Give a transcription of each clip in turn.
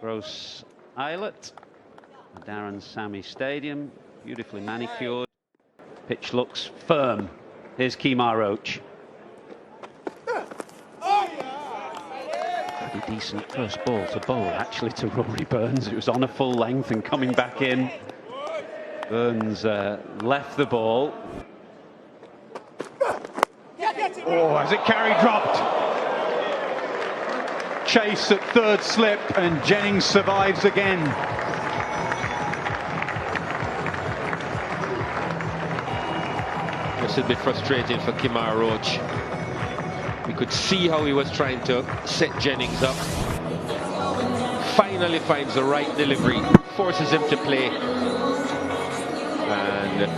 Gross Islet, Darren Sammy Stadium, beautifully manicured. Pitch looks firm. Here's Kemar Roach. Pretty decent first ball to bowl, actually, to Rory Burns. It was on a full length and coming back in. Burns left the ball. Oh, has it carry dropped? Chase at third slip, and Jennings survives again. Just a bit frustrating for Kemar Roach. We could see how he was trying to set Jennings up. Finally finds the right delivery, forces him to play. And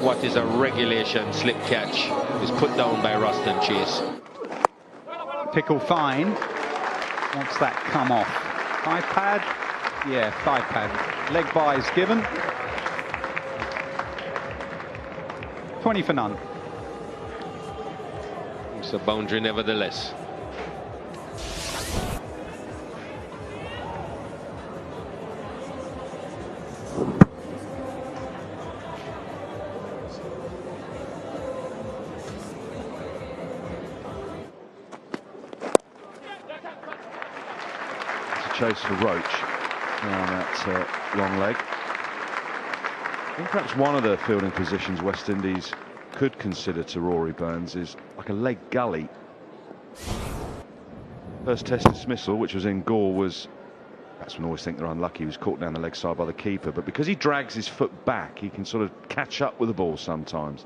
what is a regulation slip catch is put down by Ruston Chase. Pickle fine. What's that come off? 5 pad? Yeah, 5 pad. Leg bye is given. 20 for none. It's a boundary nevertheless. Chase for Roach on that long leg. I think perhaps one of the fielding positions West Indies could consider to Rory Burns is like a leg gully. First test dismissal, which was in Gore, was, batsmen always think they're unlucky, he was caught down the leg side by the keeper, but because he drags his foot back, he can sort of catch up with the ball sometimes.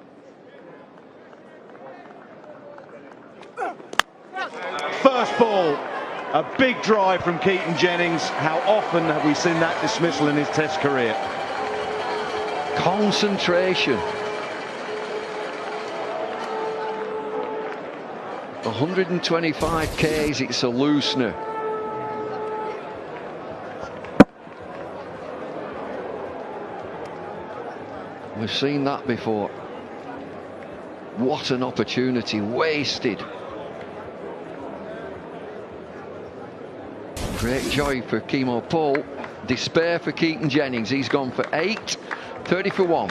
First ball. A big drive from Keaton Jennings. How often have we seen that dismissal in his Test career? Concentration. 125 Ks, it's a loosener. We've seen that before. What an opportunity wasted. Great joy for Kemo Paul. Despair for Keaton Jennings. He's gone for 8. 30 for 1.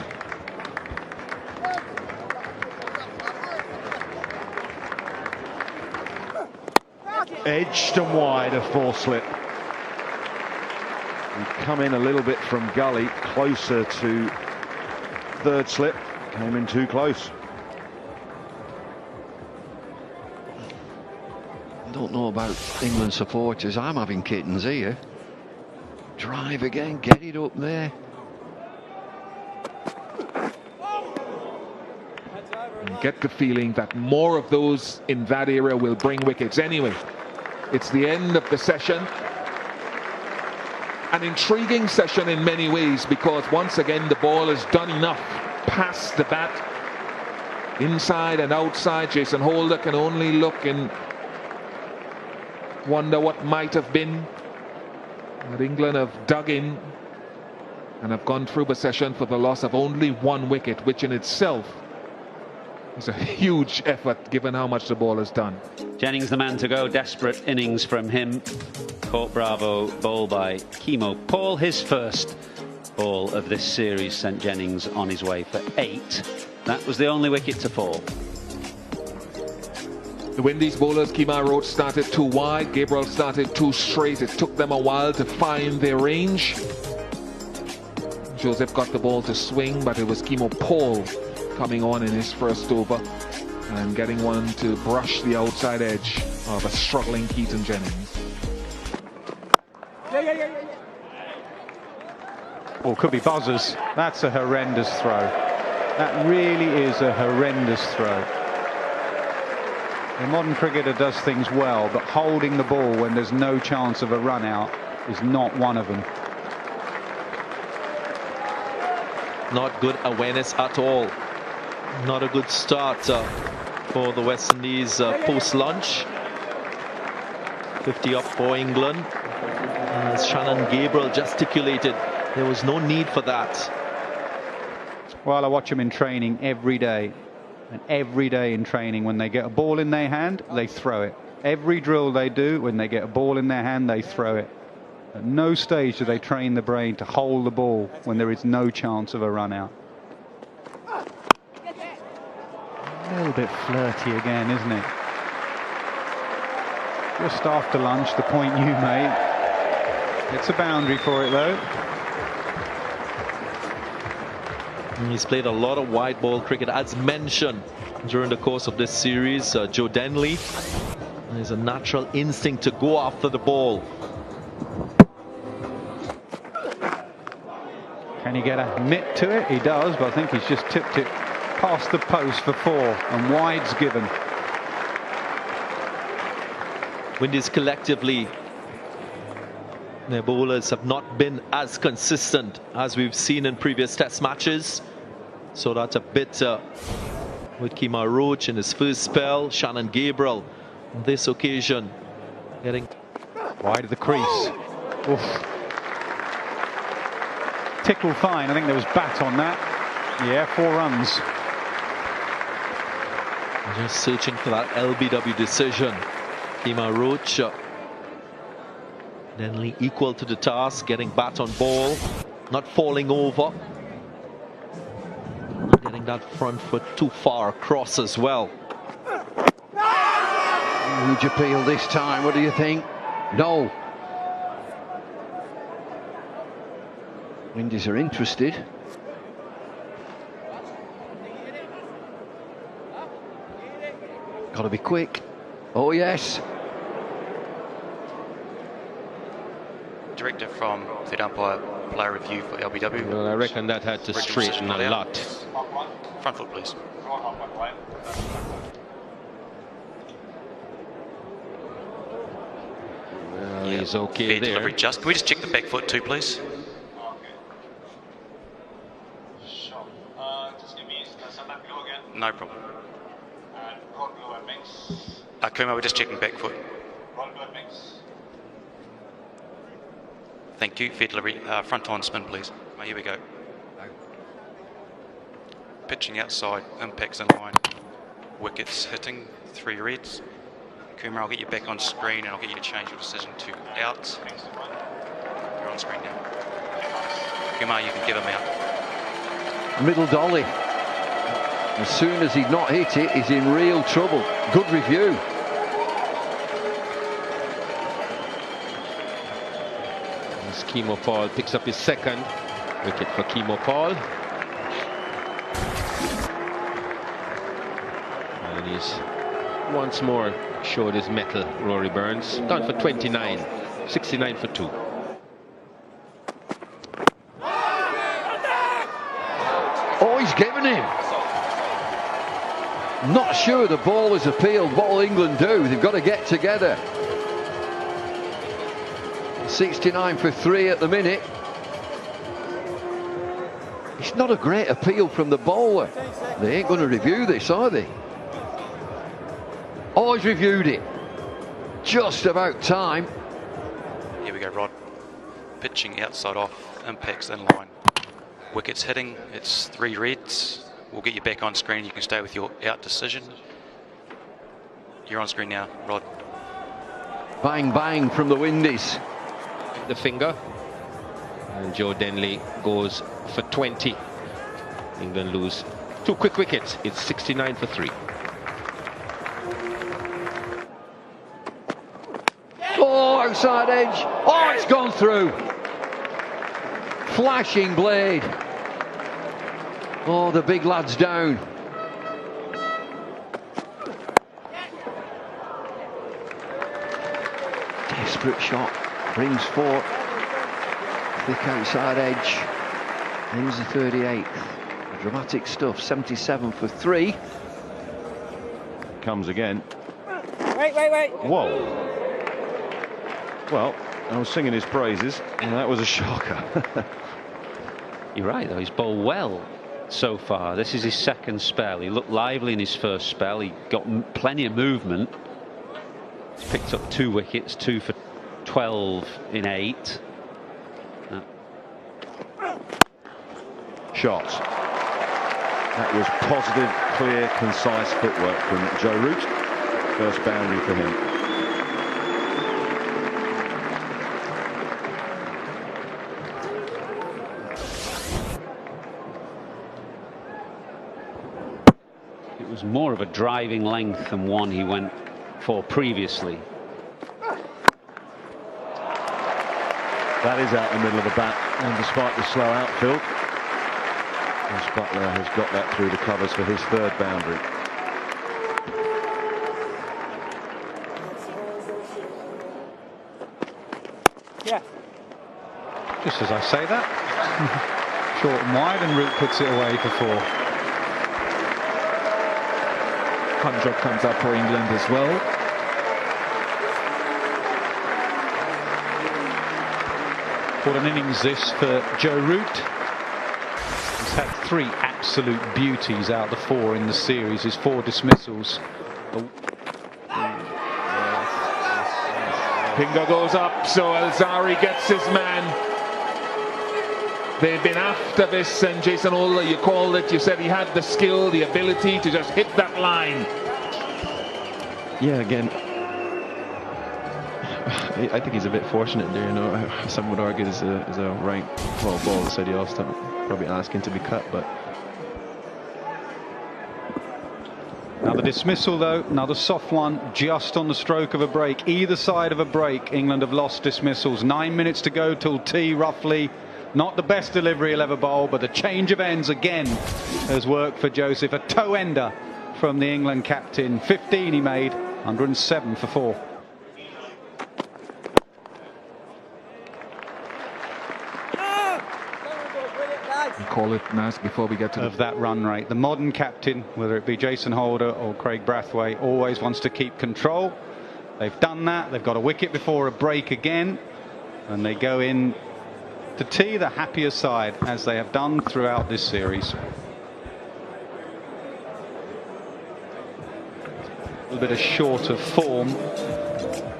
Edged and wide, a 4 slip. He'd come in a little bit from gully, closer to third slip. Came in too close. Don't know about England supporters. I'm having kittens here. Drive again, get it up there. Get the feeling that more of those in that area will bring wickets. Anyway, it's the end of the session. An intriguing session in many ways, because once again the ball has done enough past the bat. Inside and outside, Jason Holder can only look and wonder what might have been. But England have dug in and have gone through the session for the loss of only 1 wicket, which in itself is a huge effort given how much the ball has done. Jennings the man to go, desperate innings from him. Caught Bravo bowl by Kemo Paul. His first ball of this series sent Jennings on his way for 8. That was the only wicket to fall. The Windies bowlers, Kemar Roach started too wide, Gabriel started too straight. It took them a while to find their range. Joseph got the ball to swing, but it was Kemo Paul coming on in his first over and getting one to brush the outside edge of a struggling Keaton Jennings. Or could be buzzers. That's a horrendous throw. That really is a horrendous throw. The modern cricketer does things well, but holding the ball when there's no chance of a run out is not one of them. Not good awareness at all. Not a good start for the West Indies post-lunch. 50 up for England. As Shannon Gabriel gesticulated, there was no need for that. Well, I watch them in training every day. And every day in training, when they get a ball in their hand, they throw it. Every drill they do, when they get a ball in their hand, they throw it. At no stage do they train the brain to hold the ball when there is no chance of a run out. A little bit flirty again, isn't it? Just after lunch, the point you made. It's a boundary for it, though. He's played a lot of wide ball cricket, as mentioned during the course of this series. Joe Denley has a natural instinct to go after the ball. Can he get a mitt to it? He does, but I think he's just tipped it past the post for 4, and wide's given. Windies collectively, their bowlers have not been as consistent as we've seen in previous test matches. So that's a bit with Kemar Roach in his first spell. Shannon Gabriel on this occasion getting wide of the crease. Oof. Tickle fine. I think there was bat on that. Yeah, 4 runs. Just searching for that LBW decision. Kemar Roach Denley equal to the task, getting bat on ball, not falling over, not getting that front foot too far across as well. Huge appeal this time. What do you think? No. Windies are interested. Got to be quick. Oh yes. Director from third umpire, player review for LBW. Well, I reckon that had to straighten a lot. Front foot, please. Well, he's okay fair there. delivery just. Can we just check the back foot too, please? No problem. Kuma, we're just checking back foot. Thank you. Fair delivery. Front on spin, please. Oh, here we go. Pitching outside, impacts in line. Wickets hitting, 3 reds. Kuma, I'll get you back on screen and I'll get you to change your decision to out. You're on screen now. Kuma, you can give him out. Middle dolly. As soon as he'd not hit it, he's in real trouble. Good review. As Kemo Paul picks up his second wicket for Kemo Paul. And he's once more showed his mettle, Rory Burns. Done for 29, 69 for 2. Oh, he's given him. Not sure the ball has appealed. What will England do? They've got to get together. 69 for 3 at the minute. It's not a great appeal from the bowler. They ain't going to review this, are they? Oh, he's reviewed it. Just about time. Here we go, Rod. Pitching outside off, impacts in line. Wickets hitting, it's 3 reds. We'll get you back on screen. You can stay with your out decision. You're on screen now, Rod. Bang, bang from the Windies. The finger. And Joe Denley goes for 20. England lose 2 quick wickets. It's 69 for 3. Oh, outside edge. Oh, it's gone through. Flashing blade. Oh, the big lad's down. Desperate shot. Brings 4. Thick outside edge. Ends the 38th. Dramatic stuff. 77 for 3. Comes again. Wait. Whoa. Well, I was singing his praises, and that was a shocker. You're right, though. He's bowled well so far. This is his second spell. He looked lively in his first spell. He got plenty of movement. He's picked up 2 wickets, 2 for 12 in 8. Shots. That was positive, clear, concise footwork from Joe Root. First boundary for him. was more of a driving length than one he went for previously. That is out the middle of the bat, and despite the slow outfield, Buttler has got that through the covers for his third boundary. Yeah. Just as I say that. Short and wide, and Root puts it away for 4. 100 comes up for England as well. What an innings this for Joe Root. He's had 3 absolute beauties out of the 4 in the series. His 4 dismissals. Finger goes up, so Alzari gets his man. They've been after this, and Jason Holder, you called it, you said he had the skill, the ability to just hit that line. Yeah, again, I think he's a bit fortunate there, you know. Some would argue it's a right ball outside the off stump, probably asking to be cut, but Now the dismissal though, another soft one, just on the stroke of a break. Either side of a break, England have lost dismissals. 9 minutes to go till tea, roughly. Not the best delivery he'll ever bowl, but the change of ends again has worked for Joseph. A toe ender from the England captain. 15 he made, 107 for 4. Call it nice before we get to of that run rate. The modern captain, whether it be Jason Holder or Craig Brathwaite, always wants to keep control. They've done that. They've got a wicket before a break again, and they go in to tea the happier side, as they have done throughout this series. A little bit of short of form.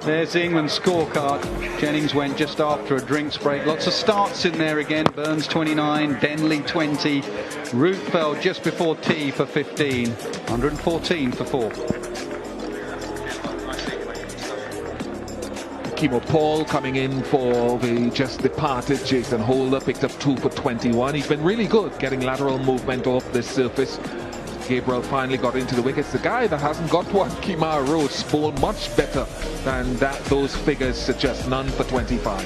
There's the England scorecard. Jennings went just after a drinks break. Lots of starts in there again. Burns 29, Denley 20. Root fell just before tea for 15. 114 for 4. Campbell Paul coming in for the just departed Jason Holder, picked up 2 for 21. He's been really good getting lateral movement off this surface. Gabriel finally got into the wickets. The guy that hasn't got one, Kemar Rhodes, bowled much better than that. Those figures suggest. None for 25.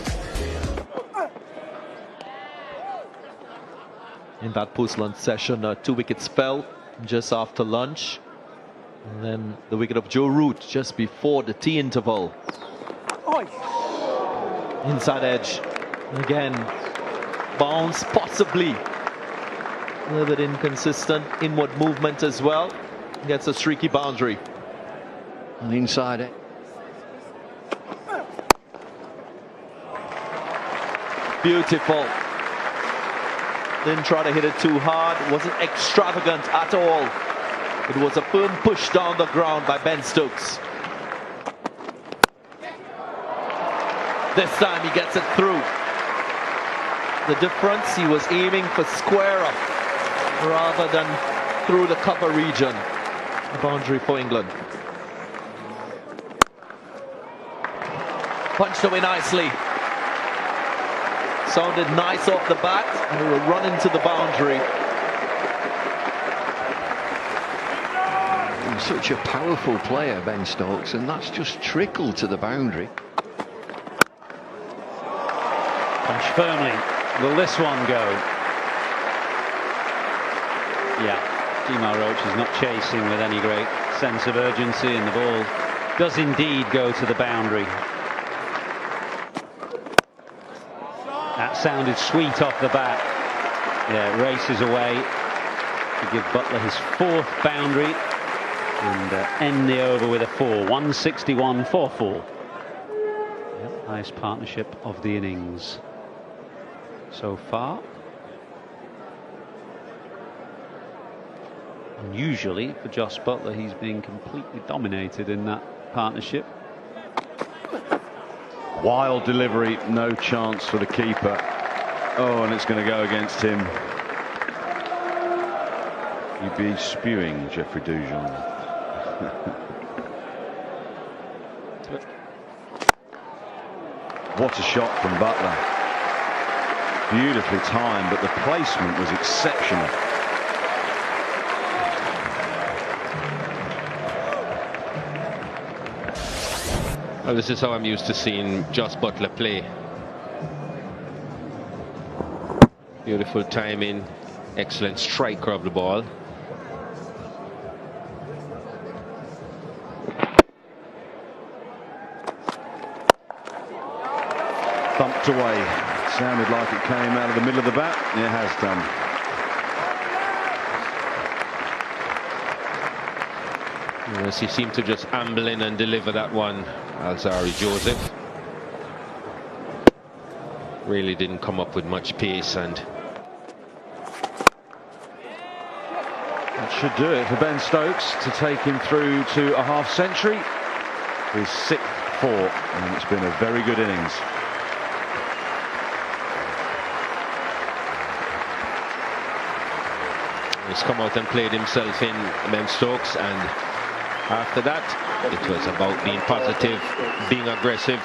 In that post-lunch session, 2 wickets fell just after lunch. And then the wicket of Joe Root just before the tea interval. Inside edge. Again, bounce possibly. A little bit inconsistent inward movement as well. Gets a streaky boundary. And inside it. Beautiful. Didn't try to hit it too hard. Wasn't extravagant at all. It was a firm push down the ground by Ben Stokes. This time he gets it through. The difference, he was aiming for square up rather than through the cover region. A boundary for England. Punched away nicely. Sounded nice off the bat, and he will run into the boundary. He's such a powerful player, Ben Stokes, and that's just trickled to the boundary. Punch firmly. Will this one go? Yeah, Kemar Roach is not chasing with any great sense of urgency, and the ball does indeed go to the boundary. That sounded sweet off the bat. Yeah, it races away to give Buttler his 4th boundary and end the over with a 4. 161 for 4. Yeah, highest partnership of the innings so far. Unusually for Josh Buttler, he's been completely dominated in that partnership. Wild delivery, no chance for the keeper. Oh, and it's going to go against him. You'd be spewing, Jeffrey Dujon. What a shot from Buttler. Beautifully timed, but the placement was exceptional. Well, this is how I'm used to seeing Josh Buttler play. Beautiful timing, excellent striker of the ball. Thumped away. Sounded like it came out of the middle of the bat. It has done. Yes, he seemed to just amble in and deliver that one. Alzari Joseph really didn't come up with much pace, and that should do it for Ben Stokes to take him through to a half century. His 6th 4, and it's been a very good innings. he's come out and played himself in, Ben Stokes, and after that it was about being positive, being aggressive.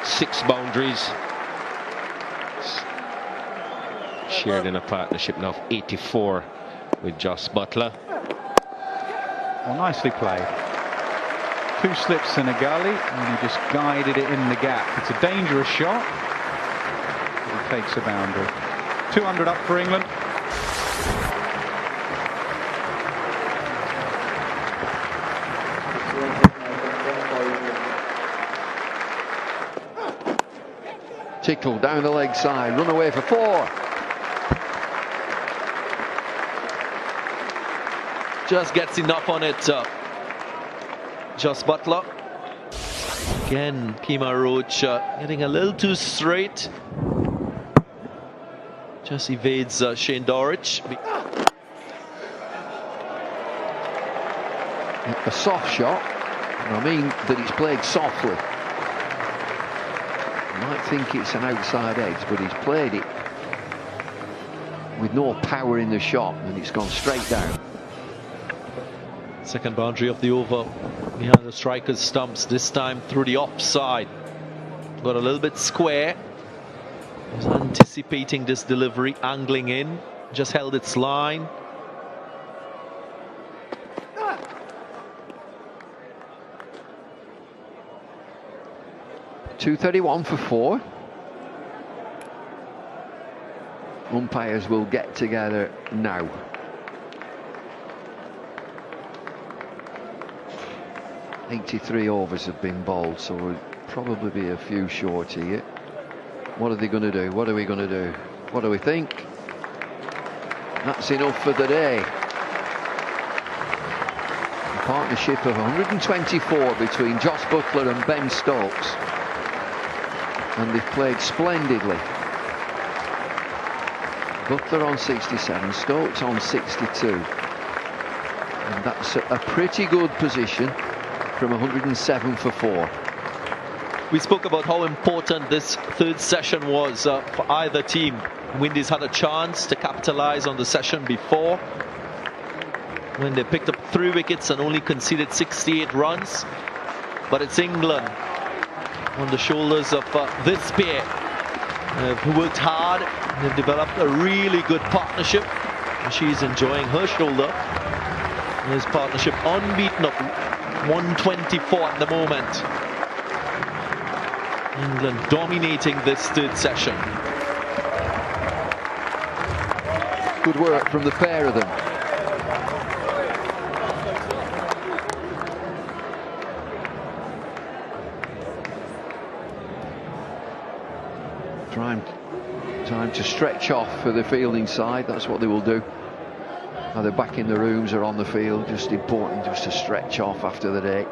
6 boundaries shared in a partnership now of 84 with Josh Buttler. Well, nicely played. 2 slips in a gully, and he just guided it in the gap. It's a dangerous shot, but he takes a boundary. 200 up for England. Tickle down the leg side, run away for 4. Just gets enough on it. Josh Buttler. Again, Kemar Roach getting a little too straight. Just evades Shane Dorridge. A soft shot, and I mean that it's played softly. You might think it's an outside edge, but he's played it with no power in the shot, and it's gone straight down. Second boundary of the over behind the striker's stumps, this time through the offside. Got a little bit square. Was anticipating this delivery, angling in, just held its line. .231 for 4. Umpires will get together now. .83 overs have been bowled, so we'll probably be a few short here. What are they going to do? What are we going to do? What do we think? That's enough for the day. A partnership of 124 between Josh Buttler and Ben Stokes, and they've played splendidly. Buttler on 67, Stokes on 62, and that's a pretty good position from 107 for 4. We spoke about how important this third session was for either team. Windies had a chance to capitalize on the session before, when they picked up 3 wickets and only conceded 68 runs. But it's England on the shoulders of this pair, who worked hard. They've developed a really good partnership, and she's enjoying her shoulder. This partnership unbeaten of 124 at the moment. England dominating this third session. Good work from the pair of them. Time to stretch off for the fielding side. That's what they will do. Either back in the rooms or on the field. Just important just to stretch off after the day.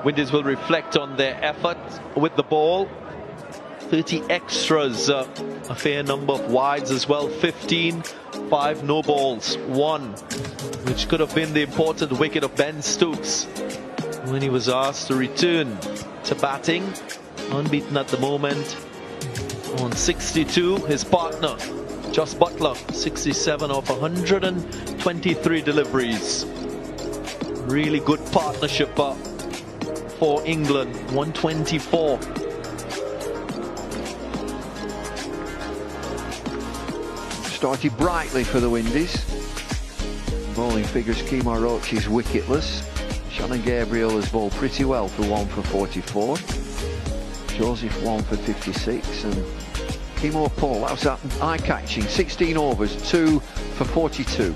Windies will reflect on their effort with the ball. 30 extras, a fair number of wides as well. 15, 5 no balls, 1, which could have been the important wicket of Ben Stokes when he was asked to return to batting. Unbeaten at the moment on 62. His partner Josh Buttler, 67 of 123 deliveries. Really good partnership for England. 124. Started brightly for the Windies. Bowling figures Kemar Roach is wicketless. Conor Gabriel has bowled pretty well for 1 for 44. Joseph 1 for 56, and Kimo Paul, that was that eye-catching 16 overs, 2 for 42.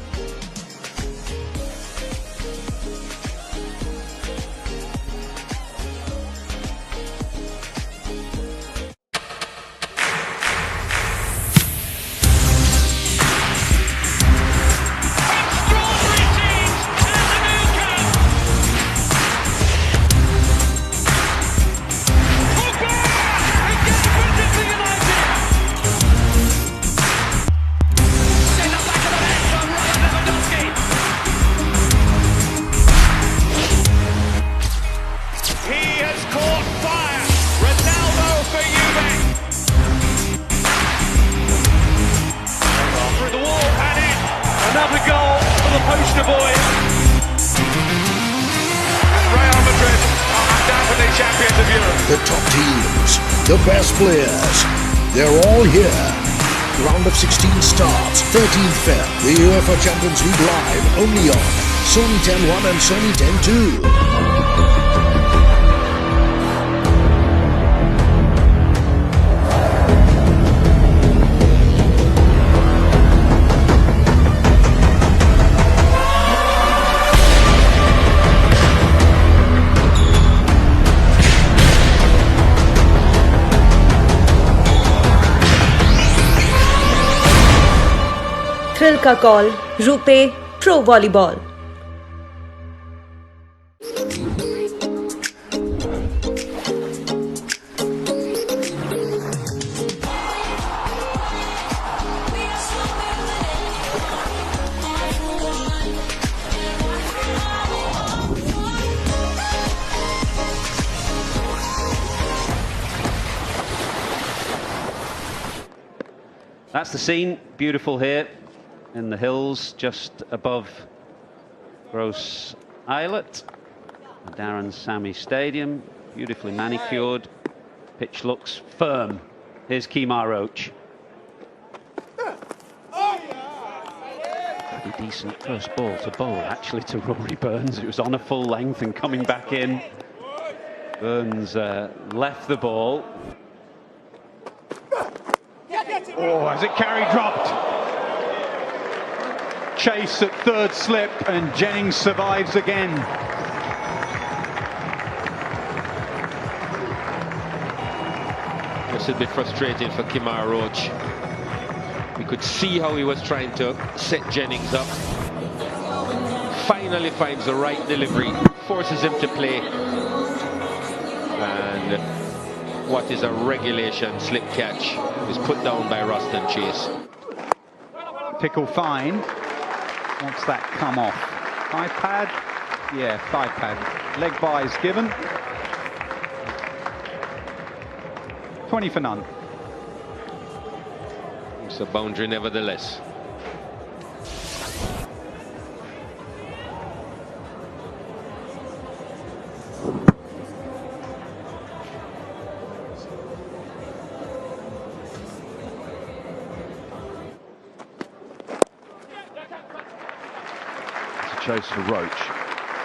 The top teams, the best players, they're all here. Round of 16 starts, 13th Feb. The UEFA Champions League live, only on Sony 10-1 and Sony 10-2. Thrill का call RuPay pro volleyball. That's the scene, beautiful here in the hills just above Gross Islet, Darren Sammy Stadium, beautifully manicured. Pitch looks firm. Here's Kemar Roach. Pretty decent first ball to bowl actually to Rory Burns. It was on a full length and coming back in. Burns left the ball. Oh, has it carried dropped? Chase at third slip, and Jennings survives again. This would be frustrating for Kemar Roach. We could see how he was trying to set Jennings up. Finally finds the right delivery, forces him to play. And what is a regulation slip catch is put down by Ruston Chase. Pickle fine. Wants that come off. Thigh pad? Yeah, thigh pad. Leg bye is given. 20 for none. It's a boundary nevertheless. Chase for Roach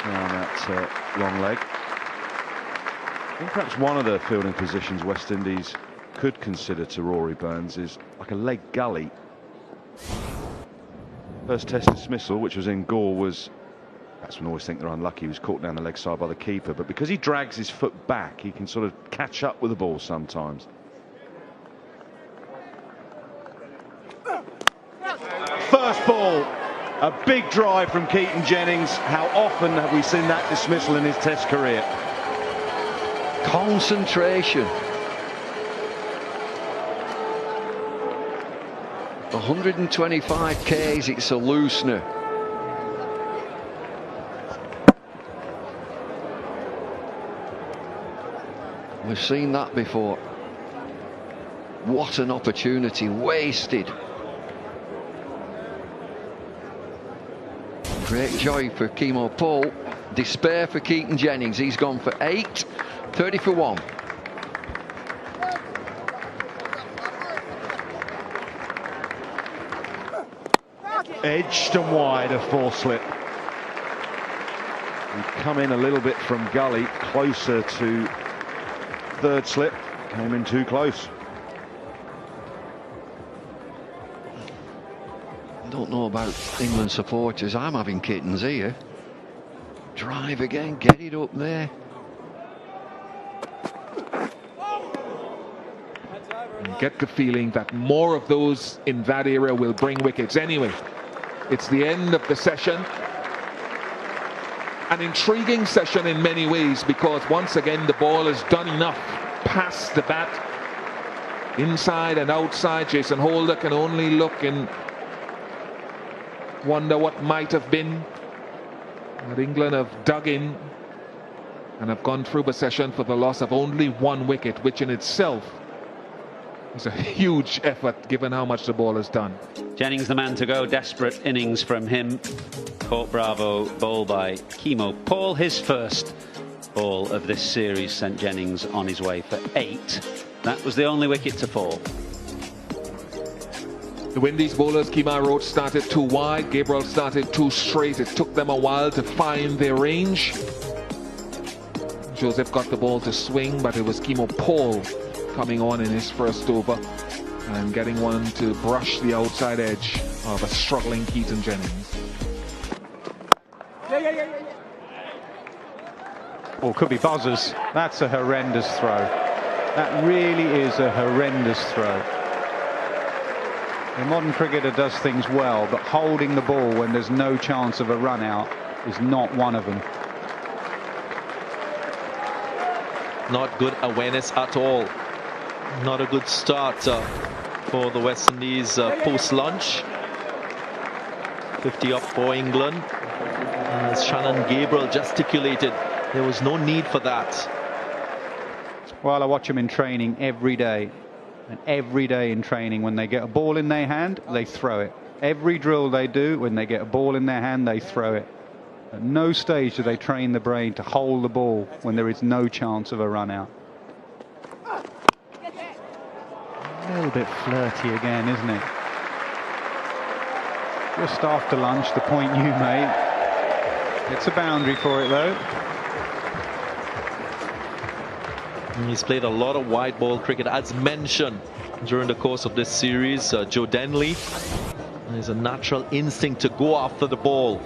down that long leg. I think perhaps one of the fielding positions West Indies could consider to Rory Burns is like a leg gully. First test dismissal, which was in Gore, was, batsmen always think they're unlucky, he was caught down the leg side by the keeper, but because he drags his foot back, he can sort of catch up with the ball sometimes. First ball. A big drive from Keaton Jennings. How often have we seen that dismissal in his test career? Concentration. 125 Ks, it's a loosener. We've seen that before. What an opportunity wasted. Great joy for Kemo Paul. Despair for Keaton Jennings. He's gone for 8, 30 for 1. Edged and wide, a four slip. He'd come in a little bit from gully, closer to third slip, came in too close. I don't know about England supporters, I'm having kittens here. Drive again, get it up there. And get the feeling that more of those in that era will bring wickets anyway. It's the end of the session. An intriguing session in many ways, because once again the ball has done enough past the bat, inside and outside. Jason Holder can only look and wonder what might have been. But England have dug in and have gone through the session for the loss of only one wicket, which in itself is a huge effort given how much the ball has done. Jennings the man to go, desperate innings from him. Caught Bravo, bowled by Chemo Paul. His first ball of this series sent Jennings on his way for 8. That was the only wicket to fall. The Windies bowlers, Kemar Roach started too wide, Gabriel started too straight. It took them a while to find their range. Joseph got the ball to swing, but it was Chemo Paul coming on in his first over and getting one to brush the outside edge of a struggling Keaton Jennings. Or could be buzzers. That's a horrendous throw. That really is a horrendous throw. The modern cricketer does things well, but holding the ball when there's no chance of a run out is not one of them. Not good awareness at all. Not a good start for the West Indies post-lunch. 50 up for England. As Shannon Gabriel gesticulated, there was no need for that. Well, I watch them in training every day. And every day in training, when they get a ball in their hand, they throw it. Every drill they do, when they get a ball in their hand, they throw it. At no stage do they train the brain to hold the ball when there is no chance of a run out. A little bit flirty again, isn't it? Just after lunch, the point you made. It's a boundary for it, though. He's played a lot of wide ball cricket, as mentioned during the course of this series. Joe Denley has a natural instinct to go after the ball.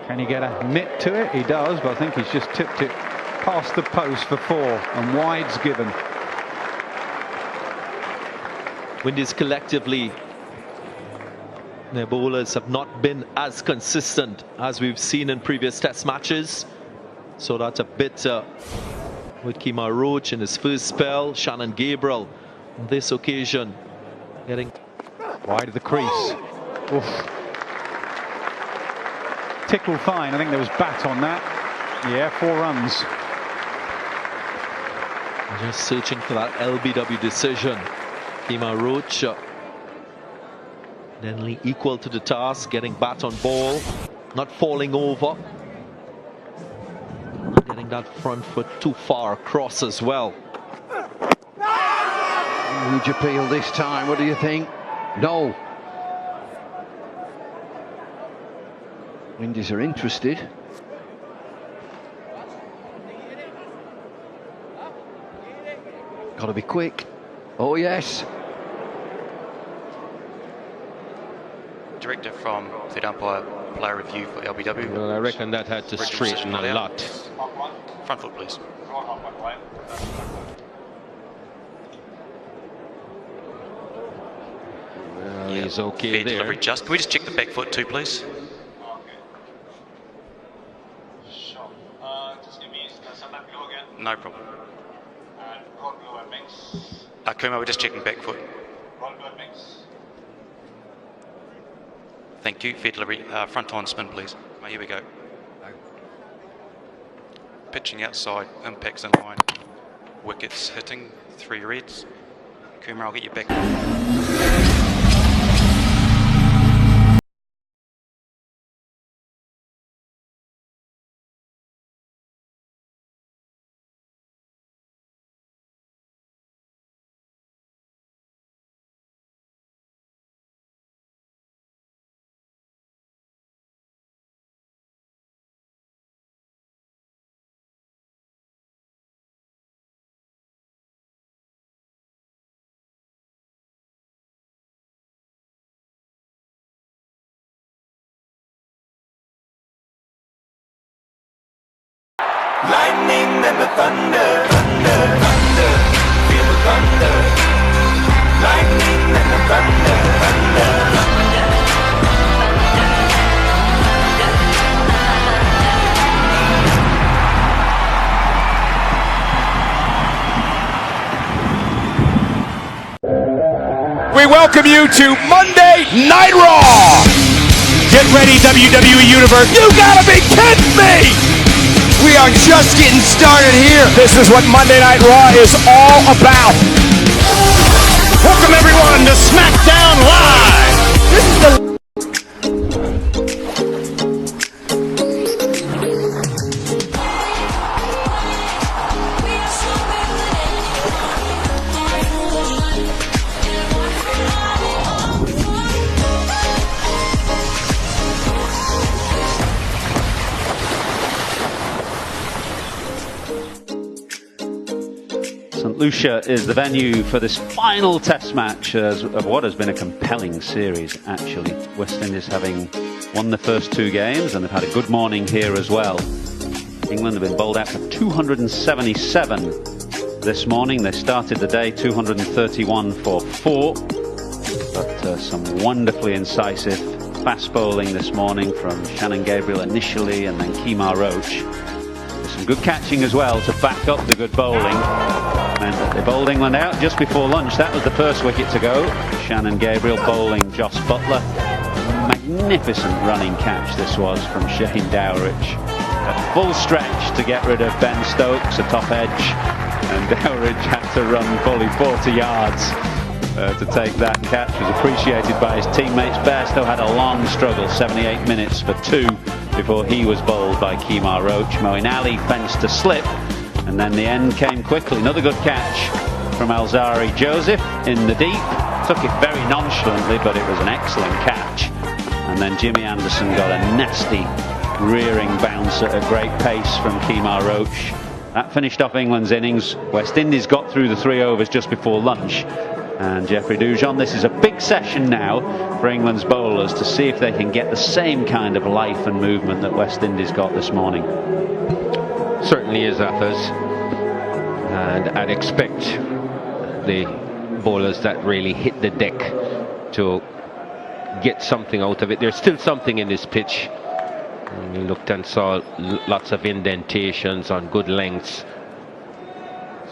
Can he get a nip to it? He does, but I think he's just tipped it past the post for 4, and wide's given. Windies collectively, their bowlers have not been as consistent as we've seen in previous test matches. So that's a bit with Kemar Roach in his first spell. Shannon Gabriel on this occasion getting wide of the crease. Oof. Tickle fine. I think there was bat on that. Yeah, 4 runs. Just searching for that LBW decision. Kemar Roach Denley equal to the task, getting bat on ball, not falling over, not getting that front foot too far across as well. Would you peel this time? What do you think? No. Windies are interested. Got to be quick. Oh yes. Directive from the umpire, player review for LBW. Well, I reckon that had to straighten a lot. Front foot, please. Well, he's okay there. Delivery just. Can we just check the back foot too, please? No problem. Kuma, we're just checking back foot. Thank you. Fair delivery. Front on spin, please. Oh, here we go. Pitching outside, impacts in line. Wickets hitting, 3 reds. Kuma, I'll get you back. lightning and the thunder, thunder, thunder. Feel the thunder. Lightning and the thunder, thunder, thunder. We welcome you to Monday Night Raw. Get ready, WWE Universe. You gotta be kidding me! We are just getting started here. This is what Monday Night Raw is all about. Welcome everyone to SmackDown Live. This is the St Lucia is the venue for this final test match of what has been a compelling series, actually. West Indies having won the first two games, and they've had a good morning here as well. England have been bowled out for 277 this morning. They started the day 231 for 4, but some wonderfully incisive fast bowling this morning from Shannon Gabriel initially, and then Kemar Roach. Some good catching as well to back up the good bowling. And they bowled England out just before lunch. That was the first wicket to go. Shannon Gabriel bowling Josh Buttler. Magnificent running catch this was from Shane Dowrich. A full stretch to get rid of Ben Stokes, a top edge, and Dowrich had to run fully 40 yards to take that catch. Was appreciated by his teammates. Bairstow had a long struggle, 78 minutes for 2 before he was bowled by Kemar Roach. Moeen Ali fenced to slip, and then the end came quickly. Another good catch from Alzari Joseph in the deep. Took it very nonchalantly, but it was an excellent catch. And then Jimmy Anderson got a nasty rearing bounce at a great pace from Kemar Roach. That finished off England's innings. West Indies got through the 3 overs just before lunch. And Jeffrey Dujon, this is a big session now for England's bowlers to see if they can get the same kind of life and movement that West Indies got this morning. Certainly is, Athers. And I'd expect the bowlers that really hit the deck to get something out of it. There's still something in this pitch. We looked and saw lots of indentations on good lengths.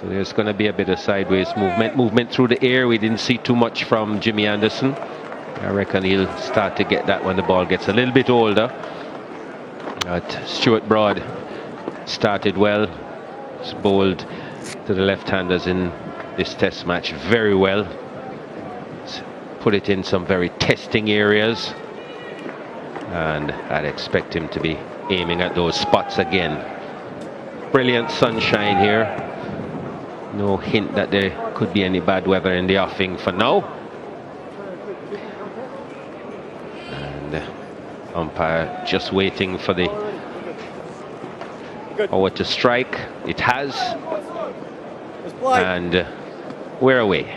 So there's going to be a bit of sideways movement through the air. We didn't see too much from Jimmy Anderson. I reckon he'll start to get that when the ball gets a little bit older. But Stuart Broad started well. He's bowled to the left-handers in this test match very well. He's put it in some very testing areas. And I'd expect him to be aiming at those spots again. Brilliant sunshine here. No hint that there could be any bad weather in the offing for now. And umpire just waiting for the hour to strike. It has. And we're away.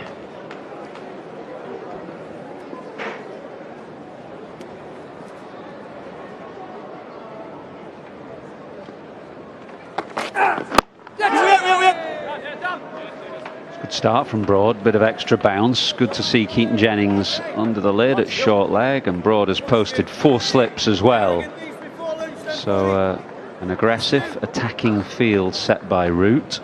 Start from Broad, bit of extra bounce. Good to see Keaton Jennings under the lid at short leg, and Broad has posted 4 slips as well. So an aggressive attacking field set by Root.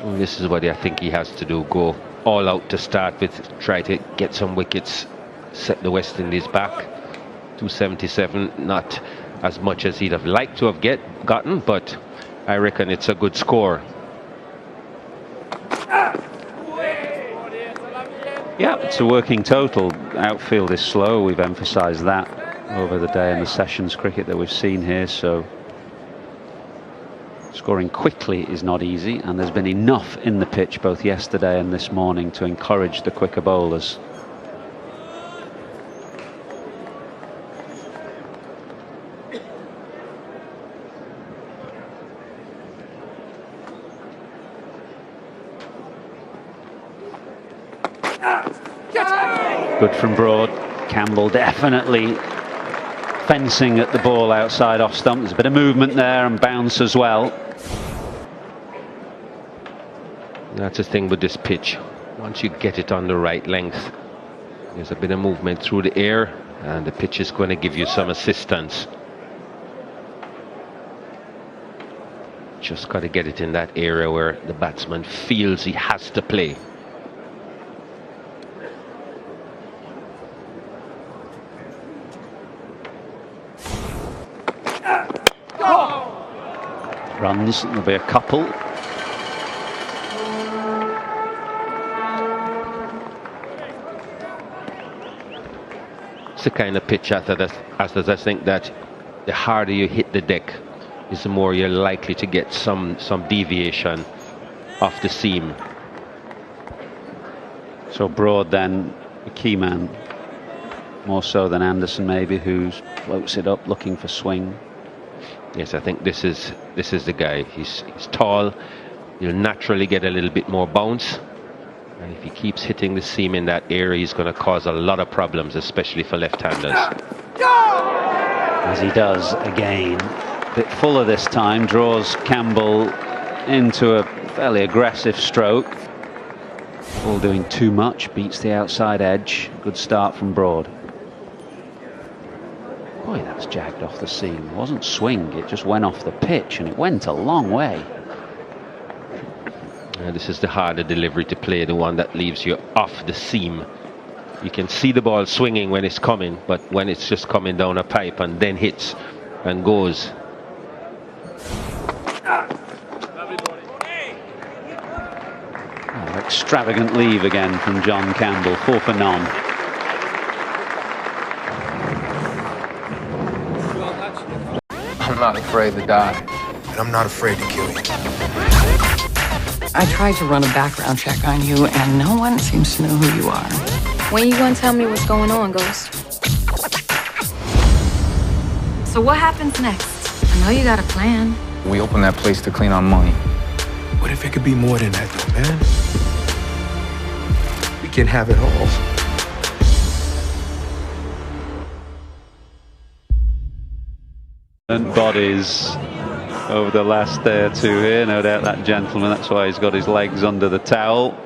Well, this is what I think he has to do, go all out to start with, try to get some wickets, set the West Indies back. 277, not as much as he'd have liked to have gotten, but I reckon it's a good score. Yeah, it's a working total. Outfield is slow. We've emphasised that over the day in the sessions cricket that we've seen here. So scoring quickly is not easy, and there's been enough in the pitch both yesterday and this morning to encourage the quicker bowlers. Good from Broad. Campbell definitely fencing at the ball outside off stump. There's a bit of movement there and bounce as well. That's the thing with this pitch. Once you get it on the right length, there's a bit of movement through the air, and the pitch is going to give you some assistance. Just got to get it in that area where the batsman feels he has to play. Runs, there'll be a couple. It's the kind of pitch after that, I think that the harder you hit the deck is the more you're likely to get some deviation off the seam. So Broad then, a key man, more so than Anderson maybe, who floats it up looking for swing. Yes, I think this is the guy. He's tall. You'll naturally get a little bit more bounce. And if he keeps hitting the seam in that area, he's going to cause a lot of problems, especially for left-handers. As he does again. A bit fuller this time, draws Campbell into a fairly aggressive stroke. All doing too much, beats the outside edge. Good start from Broad. Boy, that's jagged off the seam. It wasn't swing, it just went off the pitch, and it went a long way. This is the harder delivery to play, the one that leaves you off the seam. You can see the ball swinging when it's coming, but when it's just coming down a pipe and then hits and goes. Oh, extravagant leave again from John Campbell, 4 for none. I'm not afraid to die. And I'm not afraid to kill you. I tried to run a background check on you, and no one seems to know who you are. When you gonna tell me what's going on, Ghost? So what happens next? I know you got a plan. We opened that place to clean our money. What if it could be more than that, though, man? We can have it all. Bodies over the last day or two here, no doubt that gentleman, that's why he's got his legs under the towel.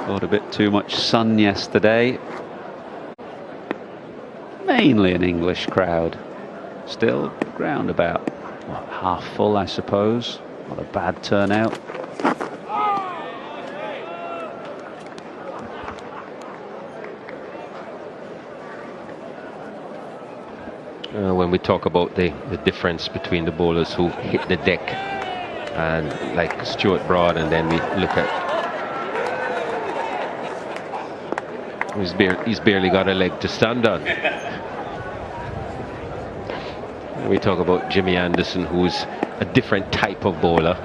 Got a bit too much sun yesterday. Mainly an English crowd. Still ground about half full, I suppose. Not a bad turnout. When we talk about the difference between the bowlers who hit the deck and like Stuart Broad, and then we look at he's barely got a leg to stand on. We talk about Jimmy Anderson, who's a different type of bowler.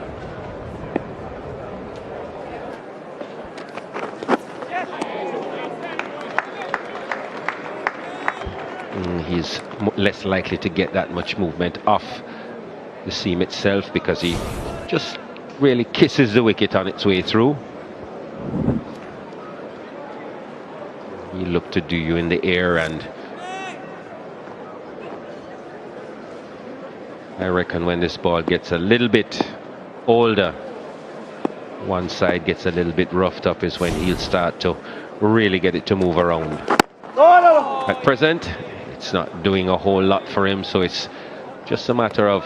He's less likely to get that much movement off the seam itself because he just really kisses the wicket on its way through. He look to do you in the air, and I reckon when this ball gets a little bit older, one side gets a little bit roughed up, is when he'll start to really get it to move around. At present, it's not doing a whole lot for him, so it's just a matter of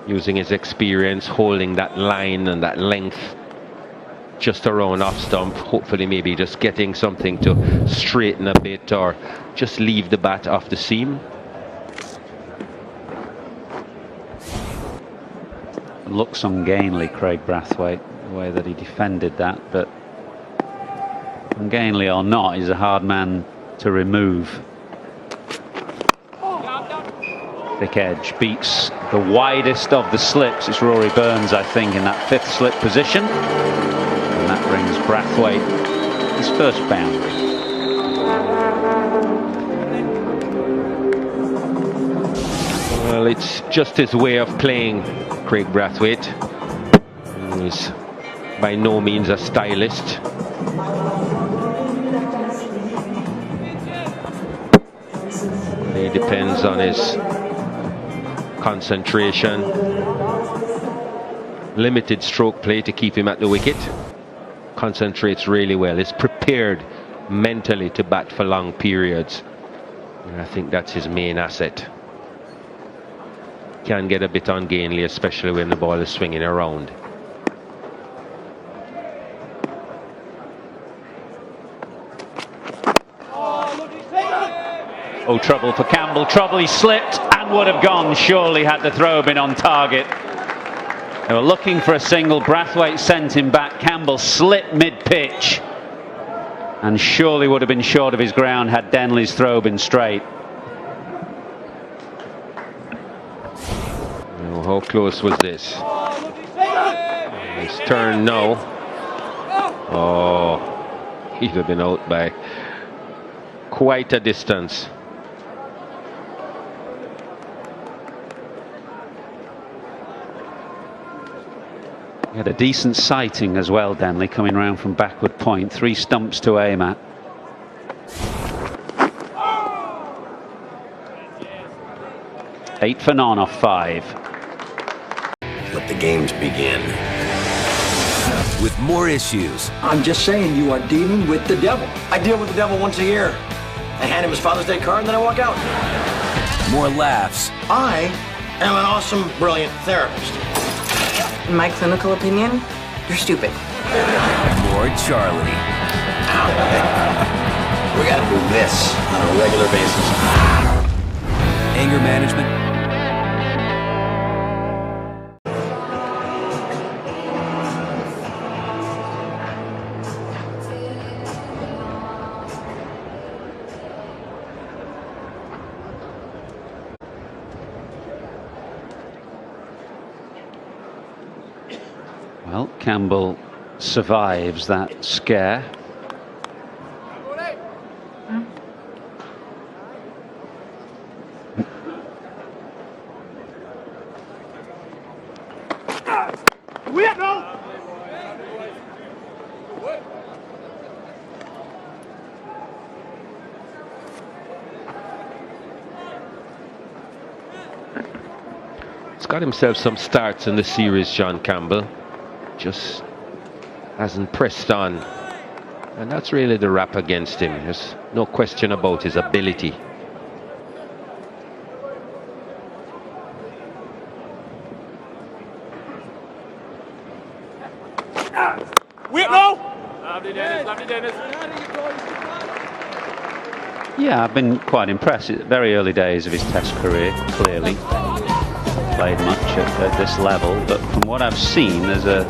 using his experience, holding that line and that length just around off stump, hopefully maybe just getting something to straighten a bit or just leave the bat off the seam. Looks ungainly, Craig Brathwaite, the way that he defended that, but ungainly or not, he's a hard man to remove. Thick edge beats the widest of the slips. It's Rory Burns, I think, in that 5th slip position. And that brings Brathwaite his first boundary. Well, it's just his way of playing, Craig Brathwaite. He's by no means a stylist. He depends on his concentration. Limited stroke play to keep him at the wicket. Concentrates really well. Is prepared mentally to bat for long periods. And I think that's his main asset. Can get a bit ungainly, especially when the ball is swinging around. Oh, trouble for Campbell. Trouble, he slipped and would have gone surely had the throw been on target. They were looking for a single. Brathwaite sent him back. Campbell slipped mid-pitch and surely would have been short of his ground had Denley's throw been straight. Oh, how close was this? His turn now. Oh, he'd have been out by quite a distance. He had a decent sighting as well, Denley, coming round from backward point. 3 stumps to aim at. Eight for none off 5. Let the games begin. With more issues. I'm just saying you are dealing with the devil. I deal with the devil once a year. I hand him his Father's Day card and then I walk out. More laughs. I am an awesome, brilliant therapist. In my clinical opinion, you're stupid. More Charlie. We gotta do this on a regular basis. Anger management. Well, Campbell survives that scare. He's got himself some starts in the series, John Campbell. Just hasn't pressed on, and that's really the rap against him. There's no question about his ability. Yeah, I've been quite impressed. Very early days of his Test career, clearly. Played much at this level, but from what I've seen, there's a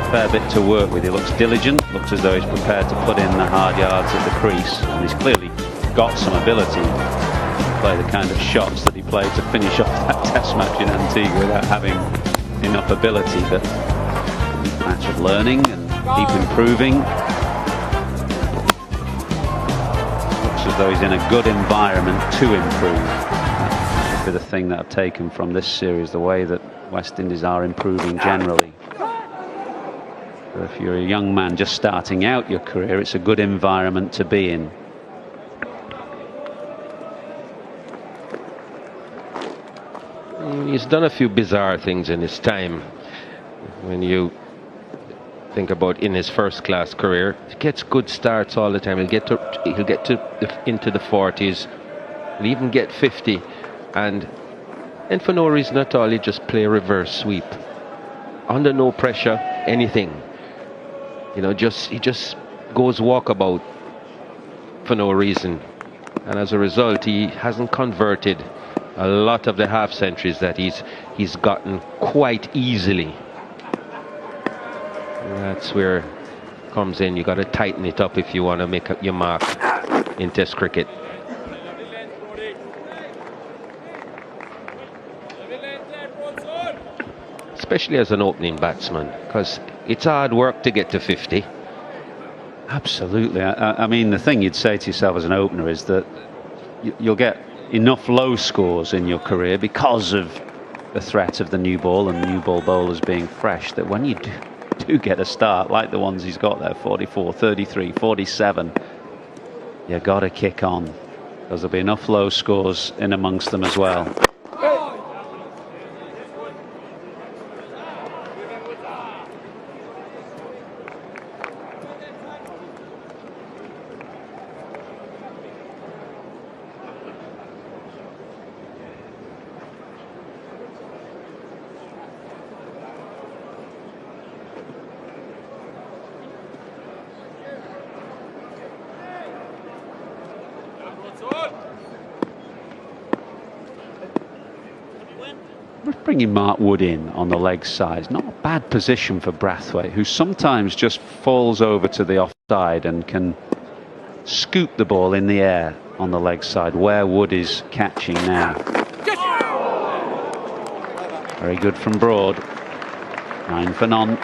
fair bit to work with. He looks diligent, looks as though he's prepared to put in the hard yards at the crease, and he's clearly got some ability to play the kind of shots that he played to finish off that Test match in Antigua without having enough ability. But a match of learning and keep improving. Looks as though he's in a good environment to improve. The thing that I've taken from this series, the way that West Indies are improving generally. But if you're a young man just starting out your career, it's a good environment to be in. He's done a few bizarre things in his time. When you think about in his first class career, he gets good starts all the time. He'll get into the 40s, he'll even get 50. And for no reason at all, he just play a reverse sweep. Under no pressure, anything. You know, he just goes walkabout for no reason. And as a result, he hasn't converted a lot of the half centuries that he's gotten quite easily. And that's where it comes in. You got to tighten it up if you want to make up your mark in Test cricket. Especially as an opening batsman, because it's hard work to get to 50. Absolutely. I mean, the thing you'd say to yourself as an opener is that you'll get enough low scores in your career because of the threat of the new ball and new ball bowlers being fresh, that when you do get a start like the ones he's got there, 44, 33, 47, you got to kick on. because there'll be enough low scores in amongst them as well. Bringing Mark Wood in on the leg side. It's not a bad position for Brathwaite, who sometimes just falls over to the offside and can scoop the ball in the air on the leg side, where Wood is catching now. Very good from Broad. 9 for none.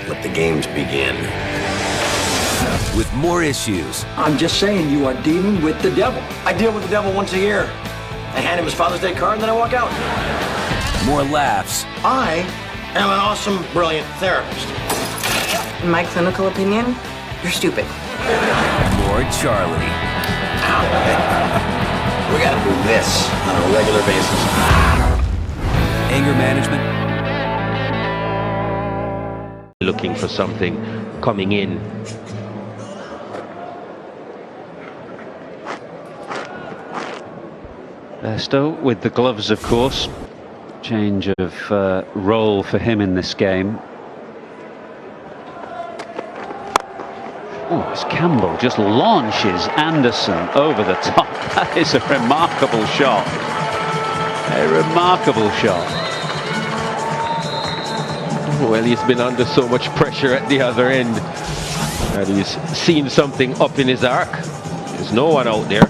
Let the games begin. With more issues. I'm just saying, you are dealing with the devil. I deal with the devil once a year. I hand him his Father's Day card and then I walk out. More laughs. I am an awesome, brilliant therapist. In my clinical opinion, you're stupid. More Charlie. We gotta do this on a regular basis. Anger management. Looking for something coming in. Bairstow with the gloves, of course. Change of role for him in this game. Oh, it's Campbell just launches Anderson over the top. That is a remarkable shot. A remarkable shot. Well, he's been under so much pressure at the other end that he's seen something up in his arc. There's no one out there.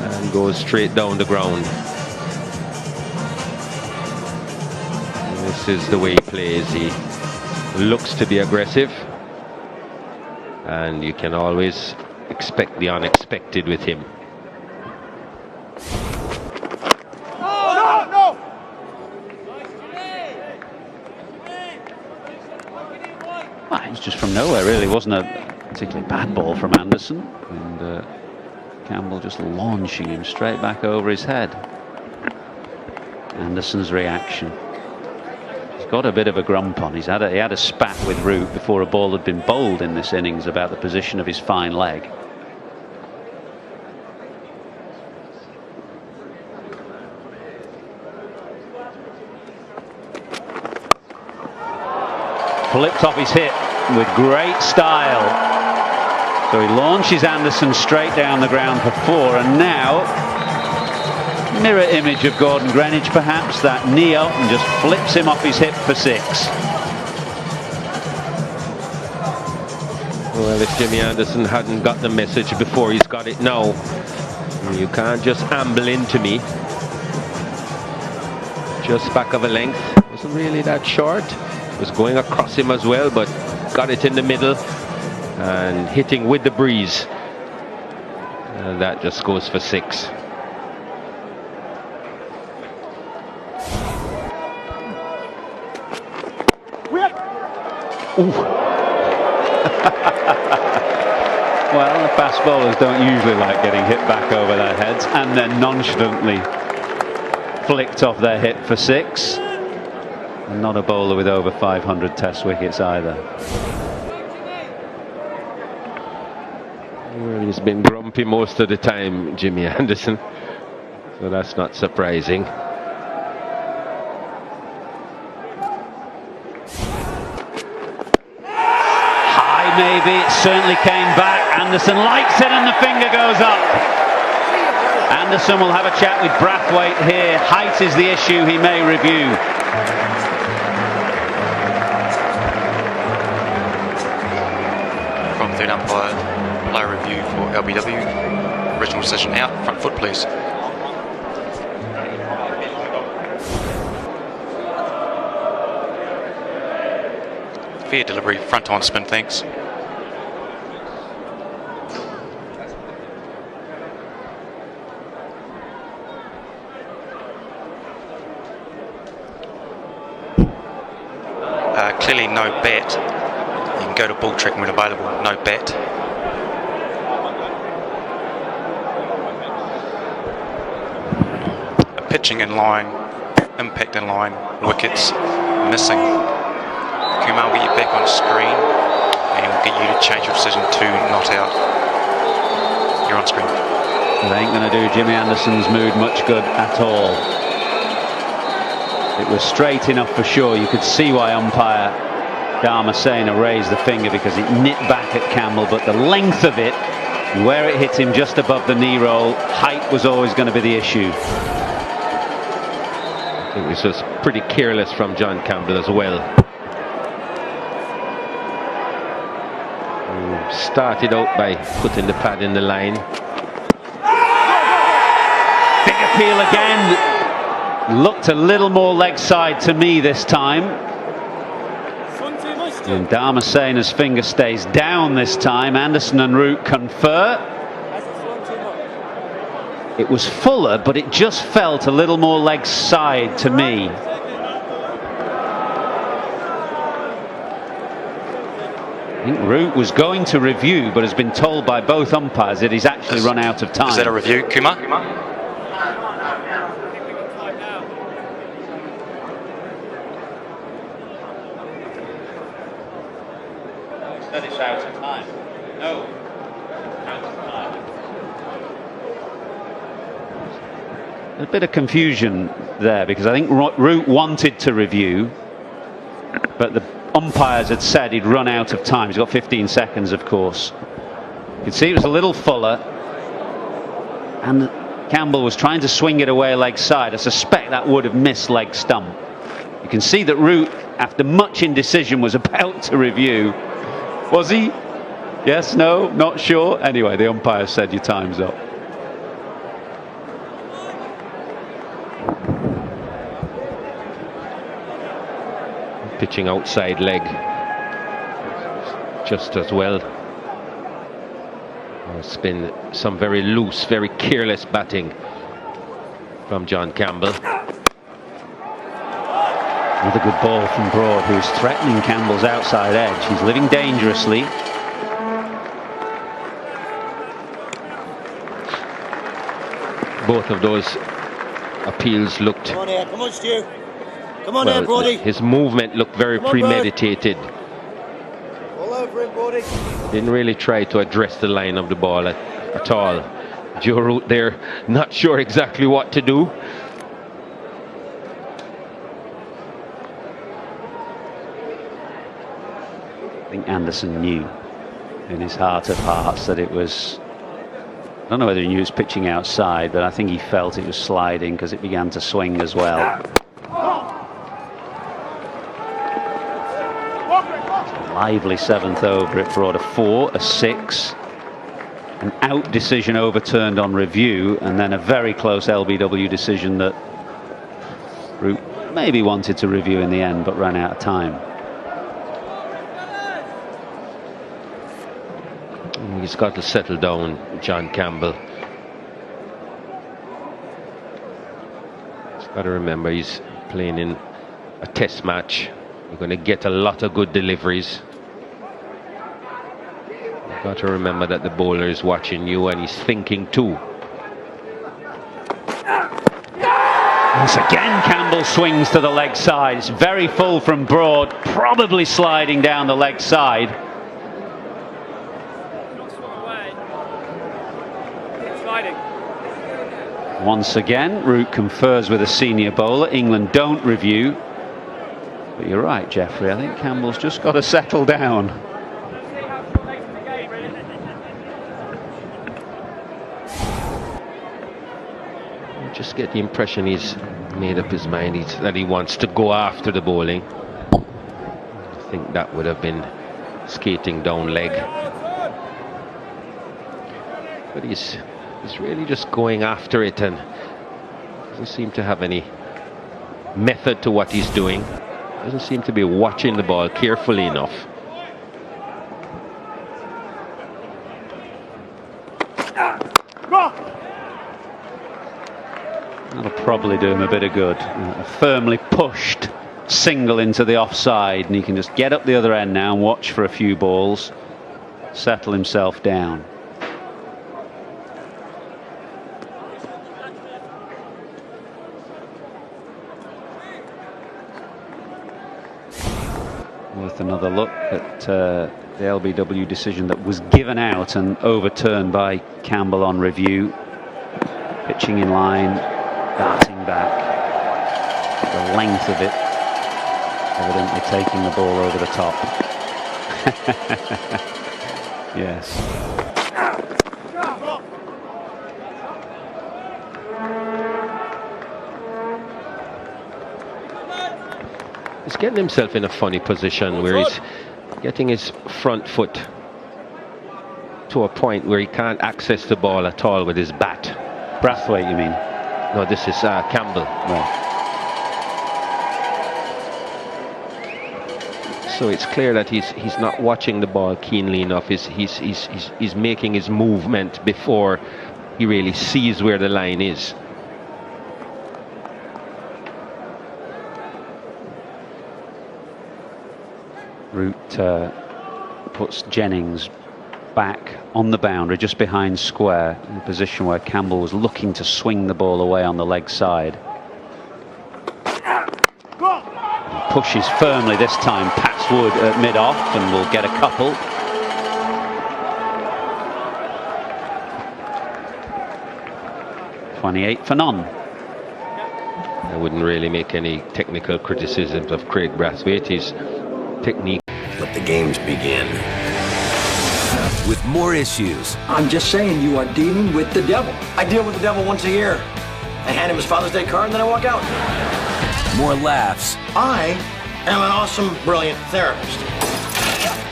And goes straight down the ground. This is the way he plays. He looks to be aggressive. And you can always expect the unexpected with him. Well, it was just from nowhere, really. It wasn't a particularly bad ball from Anderson. And Campbell just launching him straight back over his head. Anderson's reaction. He's got a bit of a grump on. He had a spat with Root before a ball had been bowled in this innings about the position of his fine leg. Flipped off his hip with great style. So he launches Anderson straight down the ground for 4, and now mirror image of Gordon Greenwich, perhaps, that knee up and just flips him off his hip for 6. Well, if Jimmy Anderson hadn't got the message before, he's got it now. You can't just amble into me. Just back of a length. Wasn't really that short. Was going across him as well, but got it in the middle and hitting with the breeze. And that just goes for 6. Well, the fast bowlers don't usually like getting hit back over their heads and then nonchalantly flicked off their hip for 6. And not a bowler with over 500 test wickets either. Well, he's been grumpy most of the time, Jimmy Anderson, so that's not surprising. High maybe, it certainly came back. Anderson likes it and the finger goes up. Anderson will have a chat with Brathwaite here. Height is the issue he may review. From third umpire, player review for LBW. Original decision out, front foot please. Fair delivery, front on spin, thanks. Clearly no bat. You can go to ball track when available, no bat. pitching in line, impact in line, wickets missing. Kumar will get you back on screen and we'll get you to change your decision to not out. You're on screen. It ain't going to do Jimmy Anderson's mood much good at all. It was straight enough for sure. You could see why umpire Dharmasena raised the finger, because it nipped back at Campbell, but the length of it, where it hit him just above the knee roll, height was always going to be the issue. It was just pretty careless from John Campbell as well. Started out by putting the pad in the line. Big appeal again. Looked a little more leg side to me this time. And Dharmasena's finger stays down this time. Anderson and Root confer. It was fuller, but it just felt a little more leg side to me. I think Root was going to review, but has been told by both umpires that he's actually run out of time. Is that a review, Kumar? That is out of time. No. Out of time. A bit of confusion there, because I think Root wanted to review, but the umpires had said he'd run out of time. He's got 15 seconds, of course. You can see it was a little fuller, and Campbell was trying to swing it away leg side. I suspect that would have missed leg stump. You can see that Root, after much indecision, was about to review. Was he? Yes, no, not sure. Anyway, the umpire said your time's up. Pitching outside leg just as well. It's been some very loose, very careless batting from John Campbell. Another good ball from Broad, who's threatening Campbell's outside edge. He's living dangerously. Both of those appeals looked... Come on here, come on Stu. Come on well, here, Brody. his movement looked very premeditated. All over him, Brody. Didn't really try to address the line of the ball at all. Joe Root there, not sure exactly what to do. I think Anderson knew in his heart of hearts that it was... I don't know whether he knew he was pitching outside, but I think he felt it was sliding because it began to swing as well. Lively seventh over. It brought a 4, a 6, an out decision overturned on review, and then a very close LBW decision that Root maybe wanted to review in the end but ran out of time. He's got to settle down, John Campbell. He's got to remember he's playing in a test match. You're going to get a lot of good deliveries. You've got to remember that the bowler is watching you and he's thinking too. Once again, Campbell swings to the leg side. It's very full from Broad, probably sliding down the leg side. Once again, Root confers with a senior bowler. England don't review. But you're right, Jeffrey. I think Campbell's just got to settle down. You just get the impression he's made up his mind that he wants to go after the bowling. I think that would have been skating down leg. But he's really just going after it and doesn't seem to have any method to what he's doing. Doesn't seem to be watching the ball carefully enough. That'll probably do him a bit of good. A firmly pushed single into the offside, and he can just get up the other end now and watch for a few balls, settle himself down. With another look at the LBW decision that was given out and overturned by Campbell on review. Pitching in line, darting back, the length of it, evidently taking the ball over the top. Yes. He's getting himself in a funny position where he's getting his front foot to a point where he can't access the ball at all with his bat. Brathwaite, you mean? No, this is Campbell. Right. So it's clear that he's not watching the ball keenly enough. He's making his movement before he really sees where the line is. Root puts Jennings back on the boundary just behind square, in a position where Campbell was looking to swing the ball away on the leg side. He pushes firmly this time past Wood at mid-off and will get a couple. .28 for none. I wouldn't really make any technical criticisms of Craig Brathwaite. His technique. Let the games begin. With more issues. I'm just saying you are dealing with the devil. I deal with the devil once a year. I hand him his Father's Day card and then I walk out. More laughs. I am an awesome, brilliant therapist.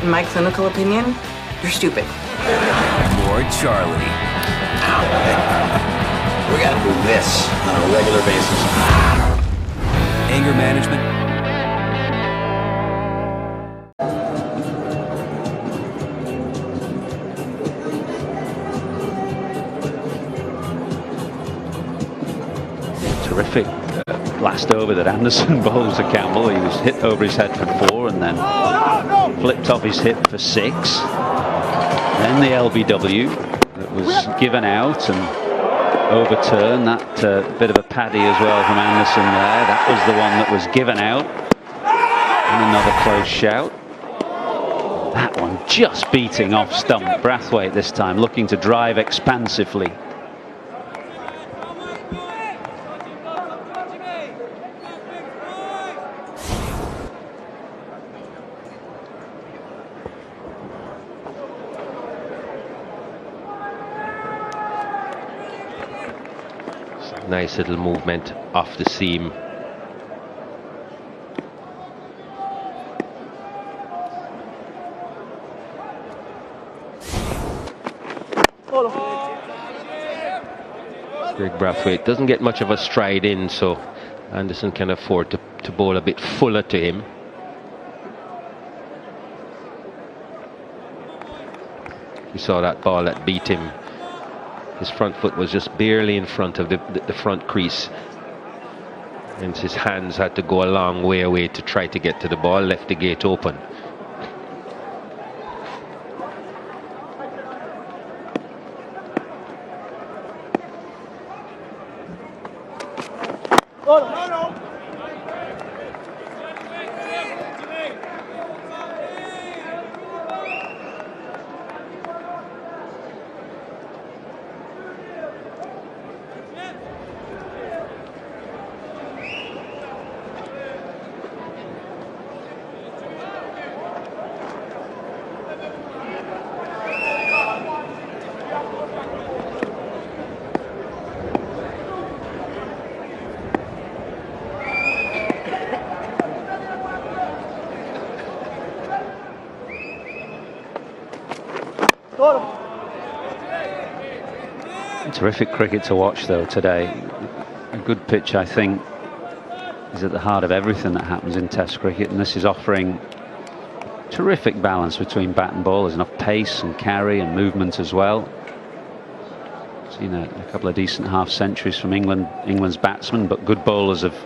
In my clinical opinion, you're stupid. More Charlie. Ow. We gotta do this on a regular basis. Anger management. Terrific last over that Anderson bowls to Campbell. He was hit over his head for 4 and then flipped off his hip for 6. Then the LBW that was given out and overturned. That bit of a paddy as well from Anderson there. That was the one that was given out. And another close shout. That one just beating off stump. Brathwaite this time looking to drive expansively. Nice little movement off the seam. Craig Brathwaite doesn't get much of a stride in, so Anderson can afford to bowl a bit fuller to him. You saw that ball that beat him. His front foot was just barely in front of the front crease, and his hands had to go a long way away to try to get to the ball, left the gate open. Terrific cricket to watch though today. A good pitch, I think, is at the heart of everything that happens in Test cricket, and this is offering terrific balance between bat and ball. There's enough pace and carry and movement as well. Seen a couple of decent half centuries from England's batsmen, but good bowlers have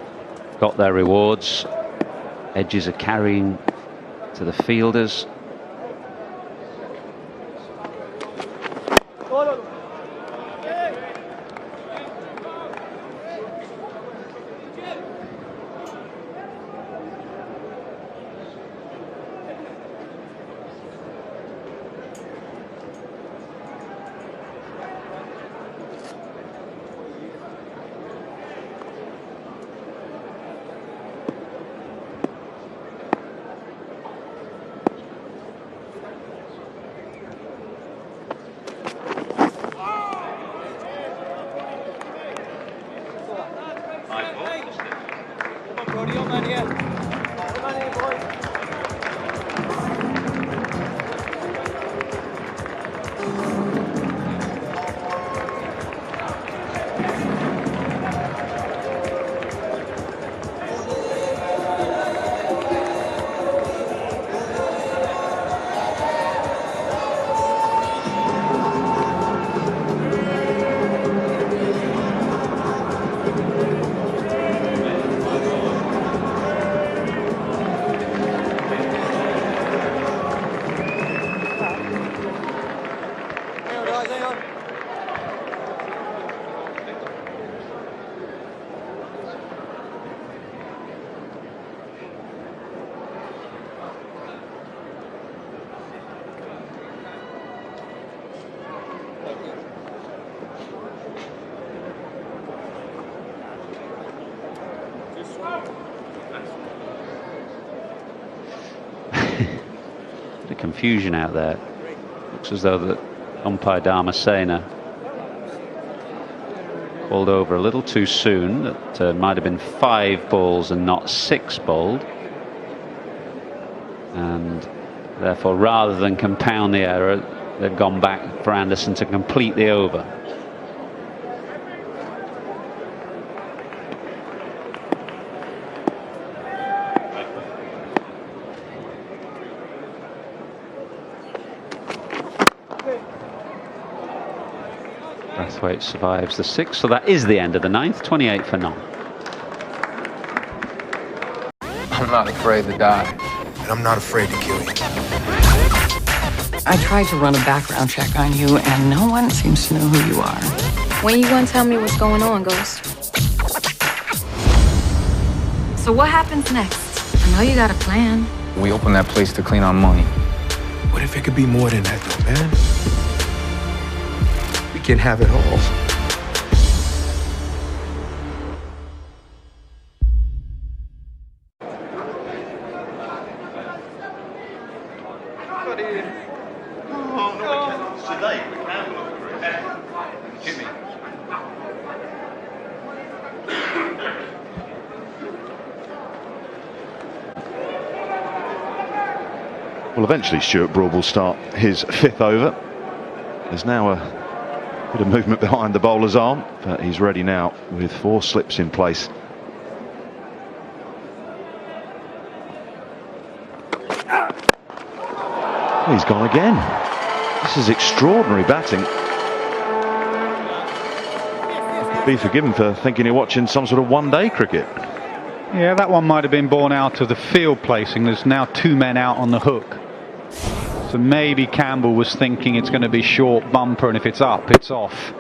got their rewards. Edges are carrying to the fielders. Bit of confusion out there. Looks as though the umpire Dharmasena called over a little too soon. That might have been 5 balls and not 6 bowled. And therefore, rather than compound the error, they've gone back for Anderson to complete the over. Brathwaite survives the 6th, so that is the end of the 9th. 28 for none. I'm not afraid to die. And I'm not afraid to kill you. I tried to run a background check on you, and no one seems to know who you are. When you gonna tell me what's going on, Ghost? So what happens next? I know you got a plan. We opened that place to clean our money. What if it could be more than that, though, man? We can have it all. Well, eventually Stuart Broad will start his 5th over. There's now a bit of movement behind the bowler's arm, but he's ready now with 4 slips in place. He's gone again. This is extraordinary batting. Be forgiven for thinking you're watching some sort of one-day cricket. Yeah, that one might have been born out of the field placing. There's now 2 men out on the hook. So maybe Campbell was thinking it's going to be short bumper, and if it's up, it's off.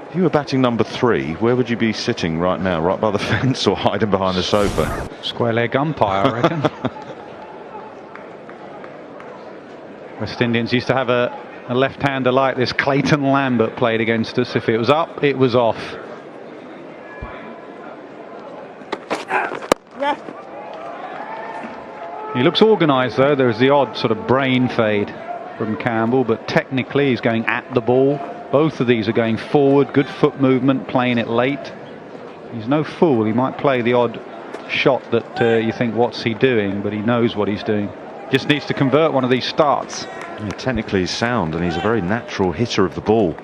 If you were batting number 3, where would you be sitting right now? Right by the fence or hiding behind the sofa? Square leg umpire, I reckon. West Indians used to have a left-hander like this. Clayton Lambert played against us. If it was up, it was off. He looks organised though. There's the odd sort of brain fade from Campbell, but technically he's going at the ball. Both of these are going forward, good foot movement, playing it late. He's no fool. He might play the odd shot that you think, what's he doing? But he knows what he's doing. Just needs to convert one of these starts. Yeah, technically he's sound, and he's a very natural hitter of the ball.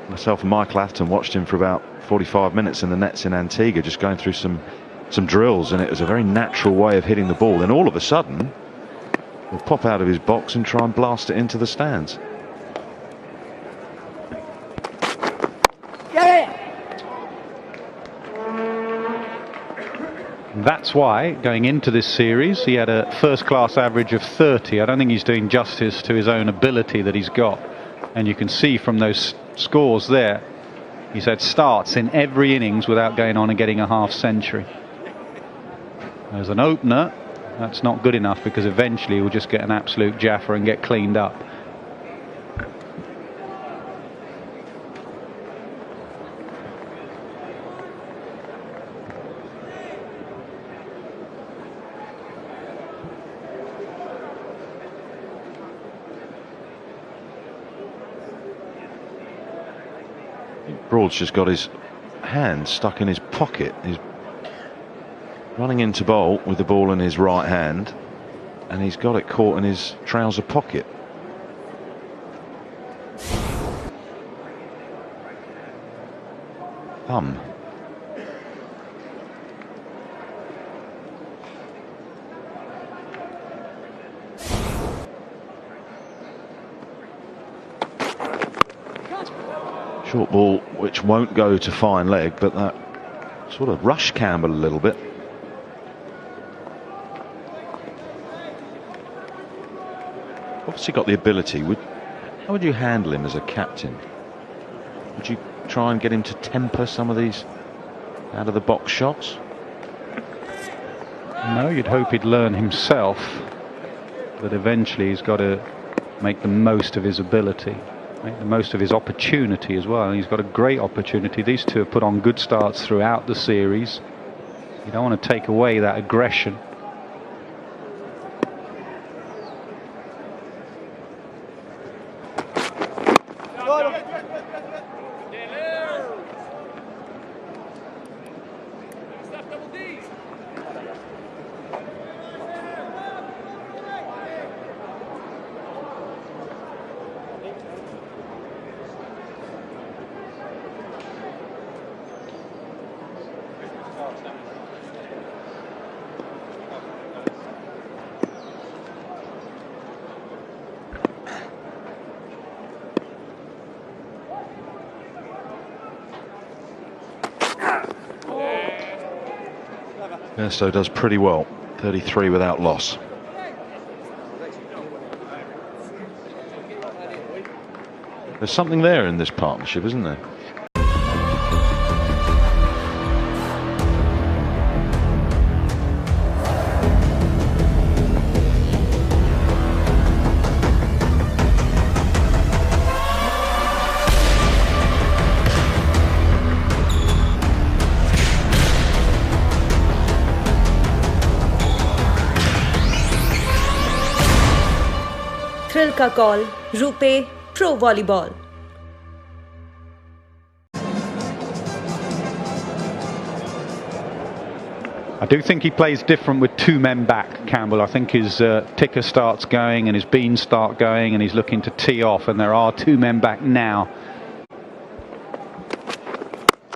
Myself and Michael Afton watched him for about 45 minutes in the nets in Antigua, just going through some drills, and it was a very natural way of hitting the ball. Then all of a sudden he'll pop out of his box and try and blast it into the stands. That's why going into this series he had a first-class average of 30. I don't think he's doing justice to his own ability that he's got, and you can see from those scores there he's had starts in every innings without going on and getting a half century. As an opener, that's not good enough, because eventually he'll just get an absolute jaffer and get cleaned up. Broad's just got his hand stuck in his pocket. He's running into bowl with the ball in his right hand, and he's got it caught in his trouser pocket. Thumb. Short ball which won't go to fine leg, but that sort of rushed Campbell a little bit. Obviously got the ability. How would you handle him as a captain? Would you try and get him to temper some of these out of the box shots? No, you'd hope he'd learn himself, but eventually he's got to make the most of his ability. make the most of his opportunity as well. And he's got a great opportunity. These two have put on good starts throughout the series. You don't want to take away that aggression. Bairstow does pretty well, 33 without loss. There's something there in this partnership, isn't there? Thrill का call RuPay pro volleyball. I do think he plays different with two men back, Campbell. I think his ticker starts going and his beans start going and he's looking to tee off, and there are two men back now.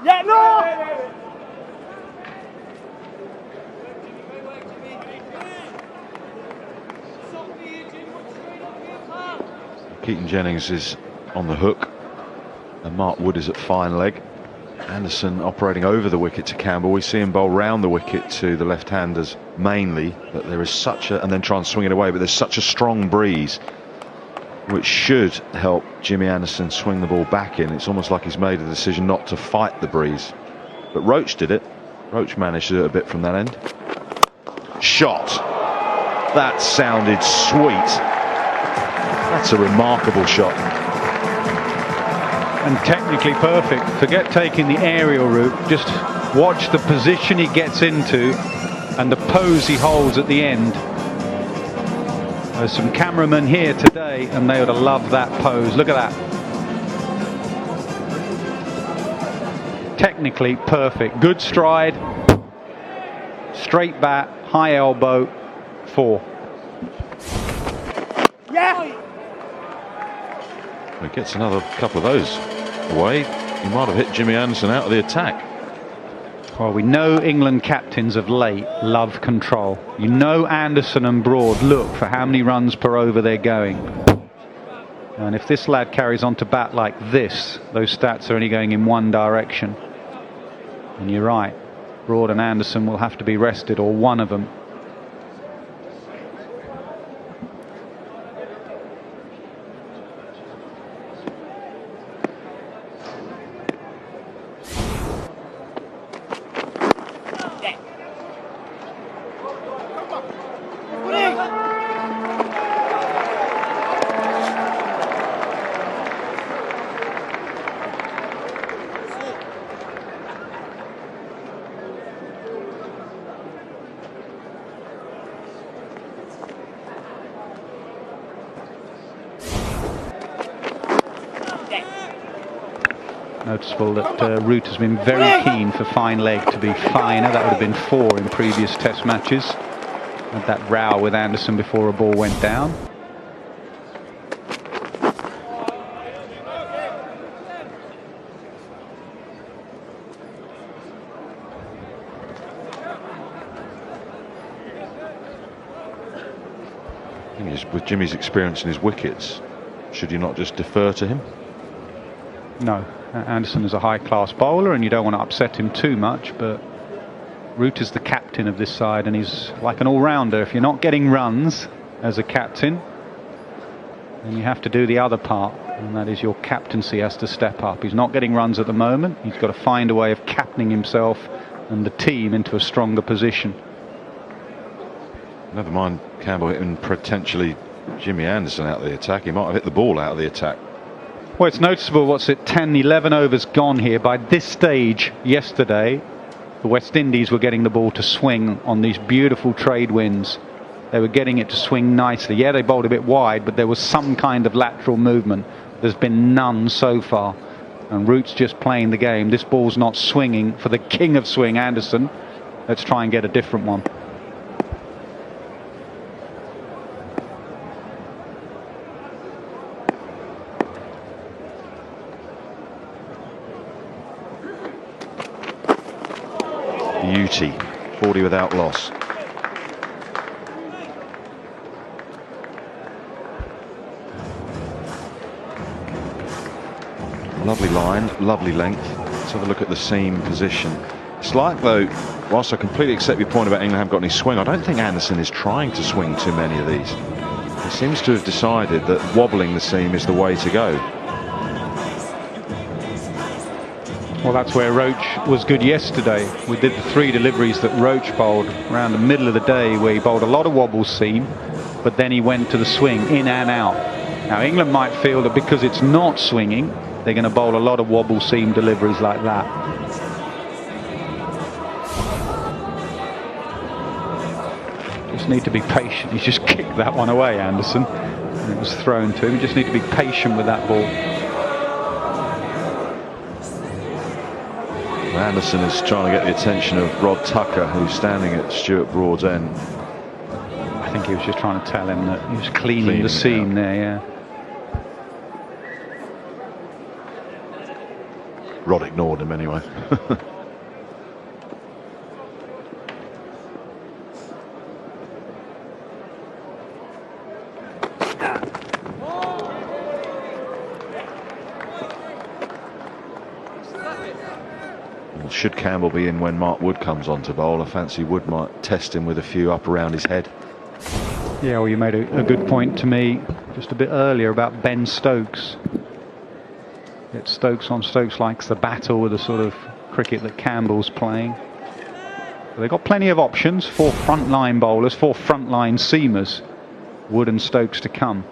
Yeah, no! Keaton Jennings is on the hook and Mark Wood is at fine leg. Anderson operating over the wicket to Campbell. We see him bowl round the wicket to the left-handers mainly, but there is such a, and then try and swing it away, but there's such a strong breeze which should help Jimmy Anderson swing the ball back in. It's almost like he's made a decision not to fight the breeze, but Roach did it. Roach managed to do it a bit from that end. Shot. That sounded sweet. That's a remarkable shot. And technically perfect. Forget taking the aerial route, just watch the position he gets into and the pose he holds at the end. There's some cameramen here today and they would have loved that pose. Look at that. Technically perfect. Good stride, straight bat, high elbow, 4. Yeah! He gets another couple of those away. He might have hit Jimmy Anderson out of the attack. Well, we know England captains of late love control. You know Anderson and Broad look for how many runs per over they're going. And if this lad carries on to bat like this, those stats are only going in one direction. And you're right, Broad and Anderson will have to be rested, or one of them. Noticeable that Root has been very keen for fine leg to be finer. That would have been 4 in previous test matches. Had that row with Anderson before a ball went down. I think with Jimmy's experience in his wickets, should you not just defer to him? No, Anderson is a high-class bowler and you don't want to upset him too much, but Root is the captain of this side and he's like an all-rounder. If you're not getting runs as a captain, then you have to do the other part, and that is your captaincy has to step up. He's not getting runs at the moment. He's got to find a way of captaining himself and the team into a stronger position. Never mind Campbell hitting potentially Jimmy Anderson out of the attack. He might have hit the ball out of the attack. Well, it's noticeable, what's it, 10, 11 overs gone here. By this stage yesterday, the West Indies were getting the ball to swing on these beautiful trade winds. They were getting it to swing nicely. Yeah, they bowled a bit wide, but there was some kind of lateral movement. There's been none so far. And Root's just playing the game. This ball's not swinging for the king of swing, Anderson. Let's try and get a different one. Beauty, 40 without loss. Lovely line, lovely length. Let's have a look at the seam position. It's like, though, whilst I completely accept your point about England haven't got any swing, I don't think Anderson is trying to swing too many of these. He seems to have decided that wobbling the seam is the way to go. Well, that's where Roach was good yesterday. We did the 3 deliveries that Roach bowled around the middle of the day, where he bowled a lot of wobble seam, but then he went to the swing, in and out. Now, England might feel that because it's not swinging, they're going to bowl a lot of wobble seam deliveries like that. Just need to be patient. He's just kicked that one away, Anderson. And it was thrown to him. You just need to be patient with that ball. Anderson is trying to get the attention of Rod Tucker, who's standing at Stuart Broad's end. I think he was just trying to tell him that he was cleaning the seam there, yeah. Rod ignored him anyway. Well, should Campbell be in when Mark Wood comes on to bowl? I fancy Wood might test him with a few up around his head. Yeah, well, you made a good point to me just a bit earlier about Ben Stokes. It's Stokes on Stokes likes the battle with the sort of cricket that Campbell's playing. But they've got plenty of options, 4 frontline bowlers, 4 frontline seamers, Wood and Stokes to come.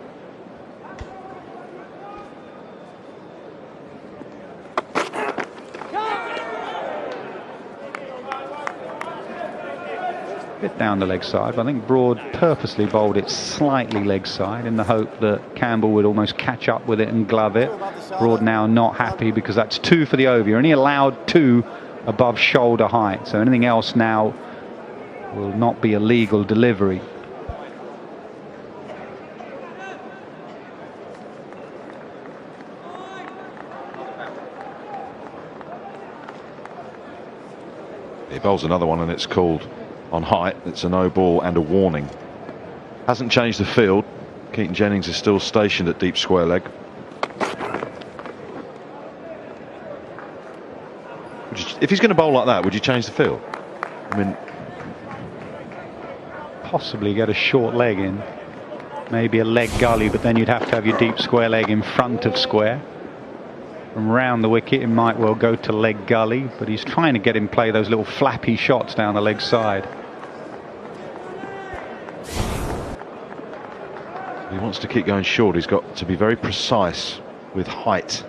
Bit down the leg side, but I think Broad purposely bowled it slightly leg side in the hope that Campbell would almost catch up with it and glove it. Broad now not happy because that's 2 for the over. You're only allowed 2 above shoulder height, so anything else now will not be a legal delivery. He bowls another one and it's called on height. It's a no ball and a warning. Hasn't changed the field. Keaton Jennings is still stationed at deep square leg. If he's going to bowl like that, would you change the field? I mean, possibly get a short leg in, maybe a leg gully, but then you'd have to have your deep square leg in front of square. From round the wicket, it might well go to leg gully, but he's trying to get him play those little flappy shots down the leg side. He wants to keep going short. He's got to be very precise with height.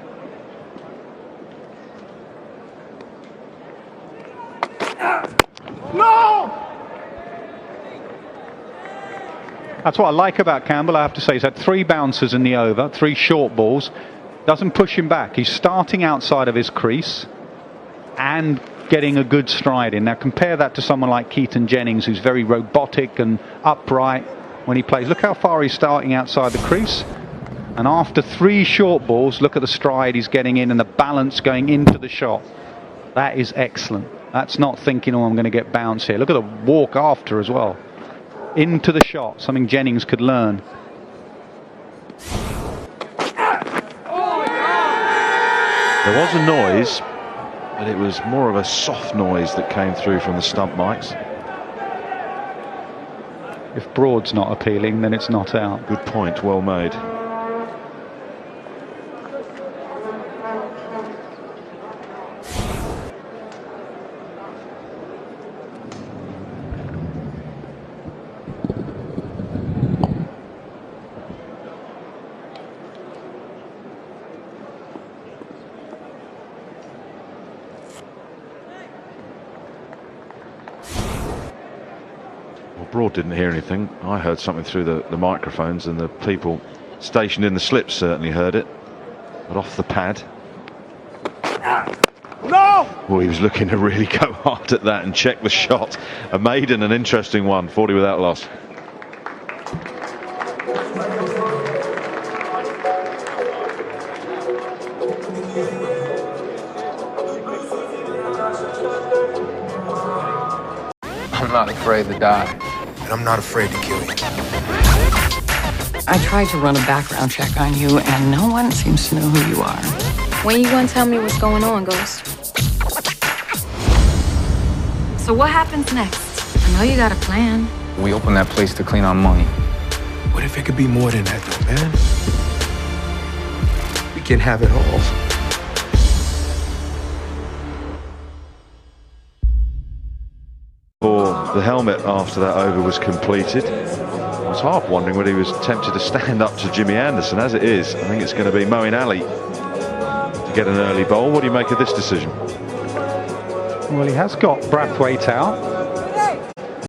No! That's what I like about Campbell, I have to say. He's had 3 bouncers in the over, 3 short balls. Doesn't push him back. He's starting outside of his crease and getting a good stride in. Now compare that to someone like Keaton Jennings, who's very robotic and upright when he plays. Look how far he's starting outside the crease. And after 3 short balls, look at the stride he's getting in and the balance going into the shot. That is excellent. That's not thinking, oh, I'm going to get bounce here. Look at the walk after as well. Into the shot, something Jennings could learn. There was a noise, but it was more of a soft noise that came through from the stump mics. If Broad's not appealing, then it's not out. Good point, well made. Broad didn't hear anything. I heard something through the microphones, and the people stationed in the slips certainly heard it. But off the pad. No! Well, he was looking to really go hard at that and check the shot. A maiden, an interesting one, 40 without loss. I'm not afraid to die. And I'm not afraid to kill you. I tried to run a background check on you, and no one seems to know who you are. When you gonna tell me what's going on, Ghost? So what happens next? I know you got a plan. We opened that place to clean our money. What if it could be more than that, though, man? We can have it all. The helmet after that over was completed. I was half wondering whether he was tempted to stand up to Jimmy Anderson. As it is, I think it's going to be Moeen Ali to get an early bowl. What do you make of this decision? Well, he has got Brathwaite out.